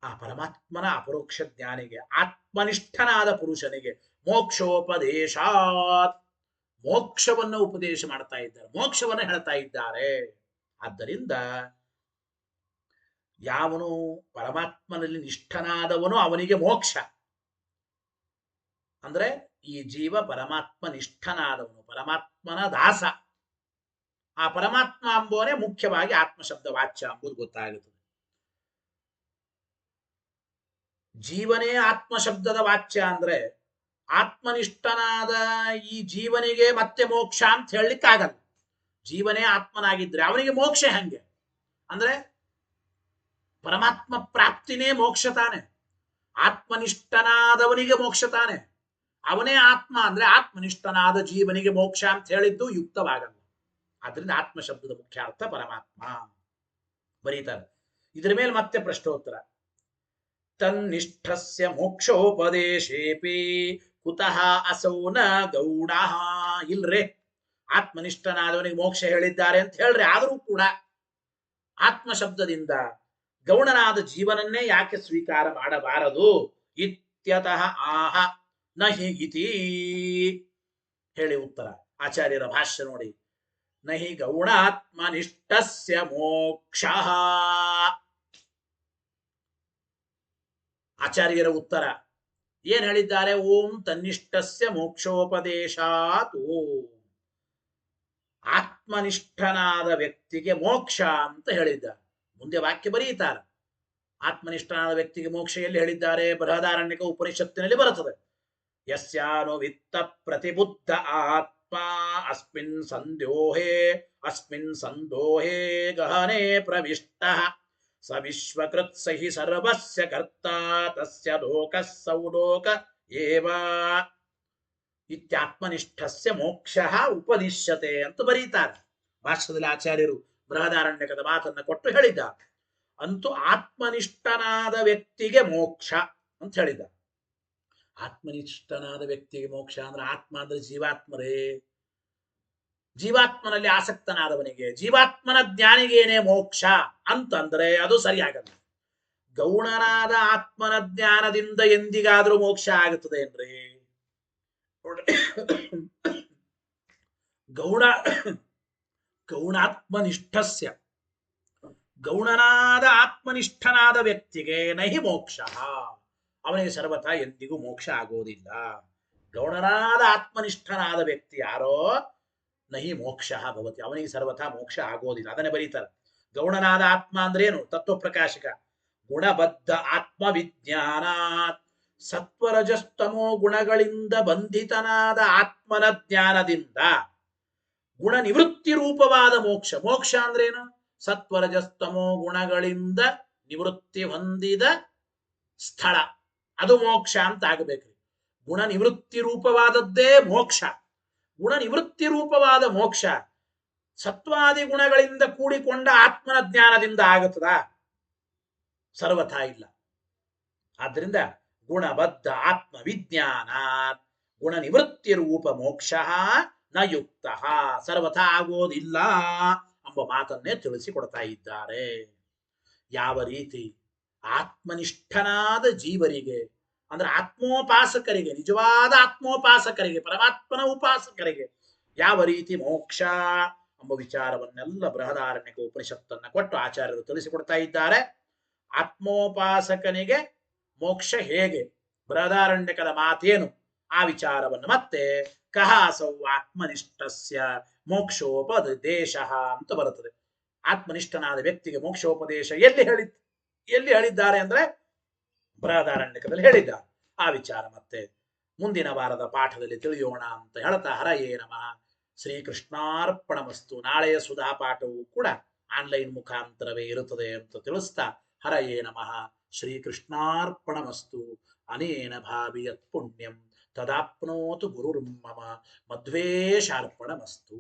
ಆ ಪರಮಾತ್ಮನ ಅಪರೋಕ್ಷ ಜ್ಞಾನಿಗೆ, ಆತ್ಮನಿಷ್ಠನಾದ ಪುರುಷನಿಗೆ ಮೋಕ್ಷೋಪದೇಶಾತ್, ಮೋಕ್ಷವನ್ನು ಉಪದೇಶ ಮಾಡ್ತಾ ಇದ್ದಾರೆ, ಮೋಕ್ಷವನ್ನು ಹೇಳ್ತಾ ಇದ್ದಾರೆ. ಆದ್ದರಿಂದ ಯಾವನು ಪರಮಾತ್ಮನಲ್ಲಿ ನಿಷ್ಠನಾದವನು ಅವನಿಗೆ ಮೋಕ್ಷ. ಅಂದ್ರೆ ಈ ಜೀವ ಪರಮಾತ್ಮ ನಿಷ್ಠನಾದವನು, ಪರಮಾತ್ಮನ ದಾಸ. ಆ ಪರಮಾತ್ಮ ಎಂಬುವನೇ ಮುಖ್ಯವಾಗಿ ಆತ್ಮಶಬ್ದ ವಾಚ್ಯ ಎಂಬುದು ಗೊತ್ತಾಗುತ್ತದೆ. ಜೀವನೇ ಆತ್ಮಶಬ್ದದ ವಾಚ್ಯ ಅಂದ್ರೆ ಆತ್ಮನಿಷ್ಠನಾದ ಈ ಜೀವನಿಗೆ ಮತ್ತೆ ಮೋಕ್ಷ ಅಂತ ಹೇಳಲಿಕ್ಕಾಗಲ್ಲ. ಜೀವನೇ ಆತ್ಮನಾಗಿದ್ರೆ ಅವನಿಗೆ ಮೋಕ್ಷ ಹೆಂಗೆ ಅಂದ್ರೆ ಪರಮಾತ್ಮ ಪ್ರಾಪ್ತಿನೇ ಮೋಕ್ಷ ತಾನೆ. ಆತ್ಮನಿಷ್ಠನಾದವನಿಗೆ ಮೋಕ್ಷ ತಾನೆ. ಅವನೇ ಆತ್ಮ ಅಂದ್ರೆ ಆತ್ಮನಿಷ್ಠನಾದ ಜೀವನಿಗೆ ಮೋಕ್ಷ ಅಂತ ಹೇಳಿದ್ದು ಯುಕ್ತವಾಗಲ್ಲ. ಆದ್ರಿಂದ ಆತ್ಮಶಬ್ದದ ಮುಖ್ಯ ಅರ್ಥ ಪರಮಾತ್ಮ ಬರೀತಾರೆ. ಇದರ ಮೇಲೆ ಮತ್ತೆ ಪ್ರಶ್ನೋತ್ತರ. ತನ್ನಿಷ್ಠಸ್ಯ ಮೋಕ್ಷೋಪದೇಶೇಪಿ ಕುತಃ ಅಸೌ ನ ಗೌಡ. ಇಲ್ರೇ, ಆತ್ಮನಿಷ್ಠನಾದವನಿಗೆ ಮೋಕ್ಷ ಹೇಳಿದ್ದಾರೆ ಅಂತ ಹೇಳ್ರಿ, ಆದರೂ ಕೂಡ ಆತ್ಮಶಬ್ದದಿಂದ ಗೌಣನಾದ ಜೀವನನ್ನೇ ಯಾಕೆ ಸ್ವೀಕಾರ ಮಾಡಬಾರದು? ಇತ್ಯತಃ ಆಹ ನಹಿ ಇತಿ ಹೇಳಿ ಉತ್ತರ. ಆಚಾರ್ಯರ ಭಾಷ್ಯ ನೋಡಿ. ನಹಿ ಗೌಣಾತ್ಮನಿಷ್ಠಸ್ಯ ಮೋಕ್ಷ. ಆಚಾರ್ಯರ ಉತ್ತರ ಏನ್ ಹೇಳಿದ್ದಾರೆ? ಓಂ ತನ್ನಿಷ್ಠಸ್ಯ ಮೋಕ್ಷೋಪದೇಶಾತ್. ಓಂ ಆತ್ಮನಿಷ್ಠನಾದ ವ್ಯಕ್ತಿಗೆ ಮೋಕ್ಷ ಅಂತ ಹೇಳಿದ್ದಾರೆ. ಮುಂದೆ ವಾಕ್ಯ ಬರೀತಾರೆ. ಆತ್ಮನಿಷ್ಠನಾದ ವ್ಯಕ್ತಿಗೆ ಮೋಕ್ಷ ಎಲ್ಲಿ ಹೇಳಿದ್ದಾರೆ? ಬೃಹದಾರಣ್ಯಕ ಉಪನಿಷತ್ತಿನಲ್ಲಿ ಬರುತ್ತದೆ. ಯಸ್ಯಾನು ವಿತ್ತ ಪ್ರತಿಬುದ್ಧ ಆತ್ಮ ಅಸ್ಮಿನ್ ಸಂದೋಹೇ ಗಹನೆ ಪ್ರವಿಷ್ಟಃ ಸ ವಿಶ್ವಕೃತ್ ಸಹಿ ಸರ್ವಸ್ಯ ಕರ್ತ ತಸ್ಯ ಲೋಕಃ ಸೌಲೋಕ ಏವ ಇತ್ಯಾತ್ಮನಿಷ್ಠಸ್ಯ ಮೋಕ್ಷ ಉಪದಿಶ್ಯತೆ ಅಂತ ಬರೀತಾರೆ. ಭಾಷ್ಯದಲ್ಲಿ ಆಚಾರ್ಯರು ಬೃಹದಾರಣ್ಯಕದ ಮಾತನ್ನ ಕೊಟ್ಟು ಹೇಳಿದ್ದಾರೆ. ಅಂತೂ ಆತ್ಮನಿಷ್ಠನಾದ ವ್ಯಕ್ತಿಗೆ ಮೋಕ್ಷ ಅಂತ ಹೇಳಿದ್ದಾರೆ. ಆತ್ಮನಿಷ್ಠನಾದ ವ್ಯಕ್ತಿಗೆ ಮೋಕ್ಷ ಅಂದ್ರೆ ಆತ್ಮ ಅಂದ್ರೆ ಜೀವಾತ್ಮರೇ. ಜೀವಾತ್ಮನಲ್ಲಿ ಆಸಕ್ತನಾದವನಿಗೆ, ಜೀವಾತ್ಮನ ಜ್ಞಾನಿಗೇನೆ ಮೋಕ್ಷ ಅಂತಂದ್ರೆ ಅದು ಸರಿಯಾಗಲ್ಲ. ಗೌಣನಾದ ಆತ್ಮನ ಜ್ಞಾನದಿಂದ ಎಂದಿಗಾದ್ರೂ ಮೋಕ್ಷ ಆಗುತ್ತದೆ ಏನ್ರಿ? ಗೌಣಾತ್ಮನಿಷ್ಠಸ್ಯ, ಗೌಣನಾದ ಆತ್ಮನಿಷ್ಠನಾದ ವ್ಯಕ್ತಿಗೆ ನಹಿ ಮೋಕ್ಷ, ಅವನಿಗೆ ಸರ್ವಥಾ ಎಂದಿಗೂ ಮೋಕ್ಷ ಆಗೋದಿಲ್ಲ. ಗೌಣನಾದ ಆತ್ಮನಿಷ್ಠನಾದ ವ್ಯಕ್ತಿ ಯಾರೋ ನಹಿ ಮೋಕ್ಷ ಭವತಿ, ಅವನಿಗೆ ಸರ್ವಥಾ ಮೋಕ್ಷ ಆಗೋದಿಲ್ಲ. ಅದನ್ನೇ ಬರೀತಾರೆ. ಗೌಣನಾದ ಆತ್ಮ ಅಂದ್ರೆ ಏನು? ತತ್ವಪ್ರಕಾಶಕ. ಗುಣಬದ್ಧ ಆತ್ಮವಿಜ್ಞಾನಾತ್, ಸತ್ವರಜಸ್ತಮೋ ಗುಣಗಳಿಂದ ಬಂಧಿತನಾದ ಆತ್ಮನ ಜ್ಞಾನದಿಂದ ಗುಣ ನಿವೃತ್ತಿ ರೂಪವಾದ ಮೋಕ್ಷ. ಮೋಕ್ಷ ಅಂದ್ರೇನು? ಸತ್ವರಜಸ್ತಮೋ ಗುಣಗಳಿಂದ ನಿವೃತ್ತಿ ಹೊಂದಿದ ಸ್ಥಳ, ಅದು ಮೋಕ್ಷ ಅಂತ ಆಗಬೇಕ್ರಿ. ಗುಣ ನಿವೃತ್ತಿ ರೂಪವಾದದ್ದೇ ಮೋಕ್ಷ. ಗುಣ ನಿವೃತ್ತಿ ರೂಪವಾದ ಮೋಕ್ಷ ಸತ್ವಾದಿ ಗುಣಗಳಿಂದ ಕೂಡಿಕೊಂಡ ಆತ್ಮನ ಜ್ಞಾನದಿಂದ ಆಗುತ್ತದ? ಸರ್ವಥಾ ಇಲ್ಲ. ಆದ್ರಿಂದ ಗುಣಬದ್ಧ ಆತ್ಮವಿಜ್ಞಾನ ಗುಣ ನಿವೃತ್ತಿ ರೂಪ ಮೋಕ್ಷ ನ ಯುಕ್ತ, ಸರ್ವಥಾ ಆಗೋದಿಲ್ಲ ಎಂಬ ಮಾತನ್ನೇ ತಿಳಿಸಿಕೊಡ್ತಾ ಇದ್ದಾರೆ. ಯಾವ ರೀತಿ ಆತ್ಮನಿಷ್ಠನಾದ ಜೀವರಿಗೆ ಅಂದ್ರೆ ಆತ್ಮೋಪಾಸಕರಿಗೆ, ನಿಜವಾದ ಆತ್ಮೋಪಾಸಕರಿಗೆ, ಪರಮಾತ್ಮನ ಉಪಾಸಕರಿಗೆ ಯಾವ ರೀತಿ ಮೋಕ್ಷ ಎಂಬ ವಿಚಾರವನ್ನೆಲ್ಲ ಬೃಹದಾರಣ್ಯಕ ಉಪನಿಷತ್ತನ್ನ ಕೊಟ್ಟು ಆಚಾರ್ಯರು ತಿಳಿಸಿಕೊಡ್ತಾ ಇದ್ದಾರೆ. ಆತ್ಮೋಪಾಸಕನಿಗೆ ಮೋಕ್ಷ ಹೇಗೆ, ಬೃಹದಾರಣ್ಯಕದ ಮಾತೇನು, ಆ ವಿಚಾರವನ್ನು ಮತ್ತೆ ಕಹಾಸೌ ಆತ್ಮನಿಷ್ಠಸ್ಯ ಮೋಕ್ಷೋಪದೇಶ ಅಂತ ಬರುತ್ತದೆ. ಆತ್ಮನಿಷ್ಠನಾದ ವ್ಯಕ್ತಿಗೆ ಮೋಕ್ಷೋಪದೇಶ ಎಲ್ಲಿ ಹೇಳಿದ್ದಾರೆ ಅಂದ್ರೆ ಬೃಹದಾರಣ್ಯಕದಲ್ಲಿ ಹೇಳಿದ್ದಾರೆ. ಆ ವಿಚಾರ ಮತ್ತೆ ಮುಂದಿನ ವಾರದ ಪಾಠದಲ್ಲಿ ತಿಳಿಯೋಣ ಅಂತ ಹೇಳ್ತಾ ಹರಯೇ ನಮಃ. ಶ್ರೀಕೃಷ್ಣಾರ್ಪಣಮಸ್ತು. ನಾಳೆಯ ಸುಧಾ ಪಾಠವು ಕೂಡ ಆನ್ಲೈನ್ ಮುಖಾಂತರವೇ ಇರುತ್ತದೆ ಅಂತ ತಿಳಿಸ್ತಾ ಹರಯೇ ನಮಃ. ಶ್ರೀಕೃಷ್ಣಾರ್ಪಣಮಸ್ತು. ಅನೇನ ಭಾವಿಯತ್ ಪುಣ್ಯಂ ತದಾಪ್ನೋತು ಗುರುರ್ಮಮ. ಮಧ್ವೇಶಾರ್ಪಣಮಸ್ತು.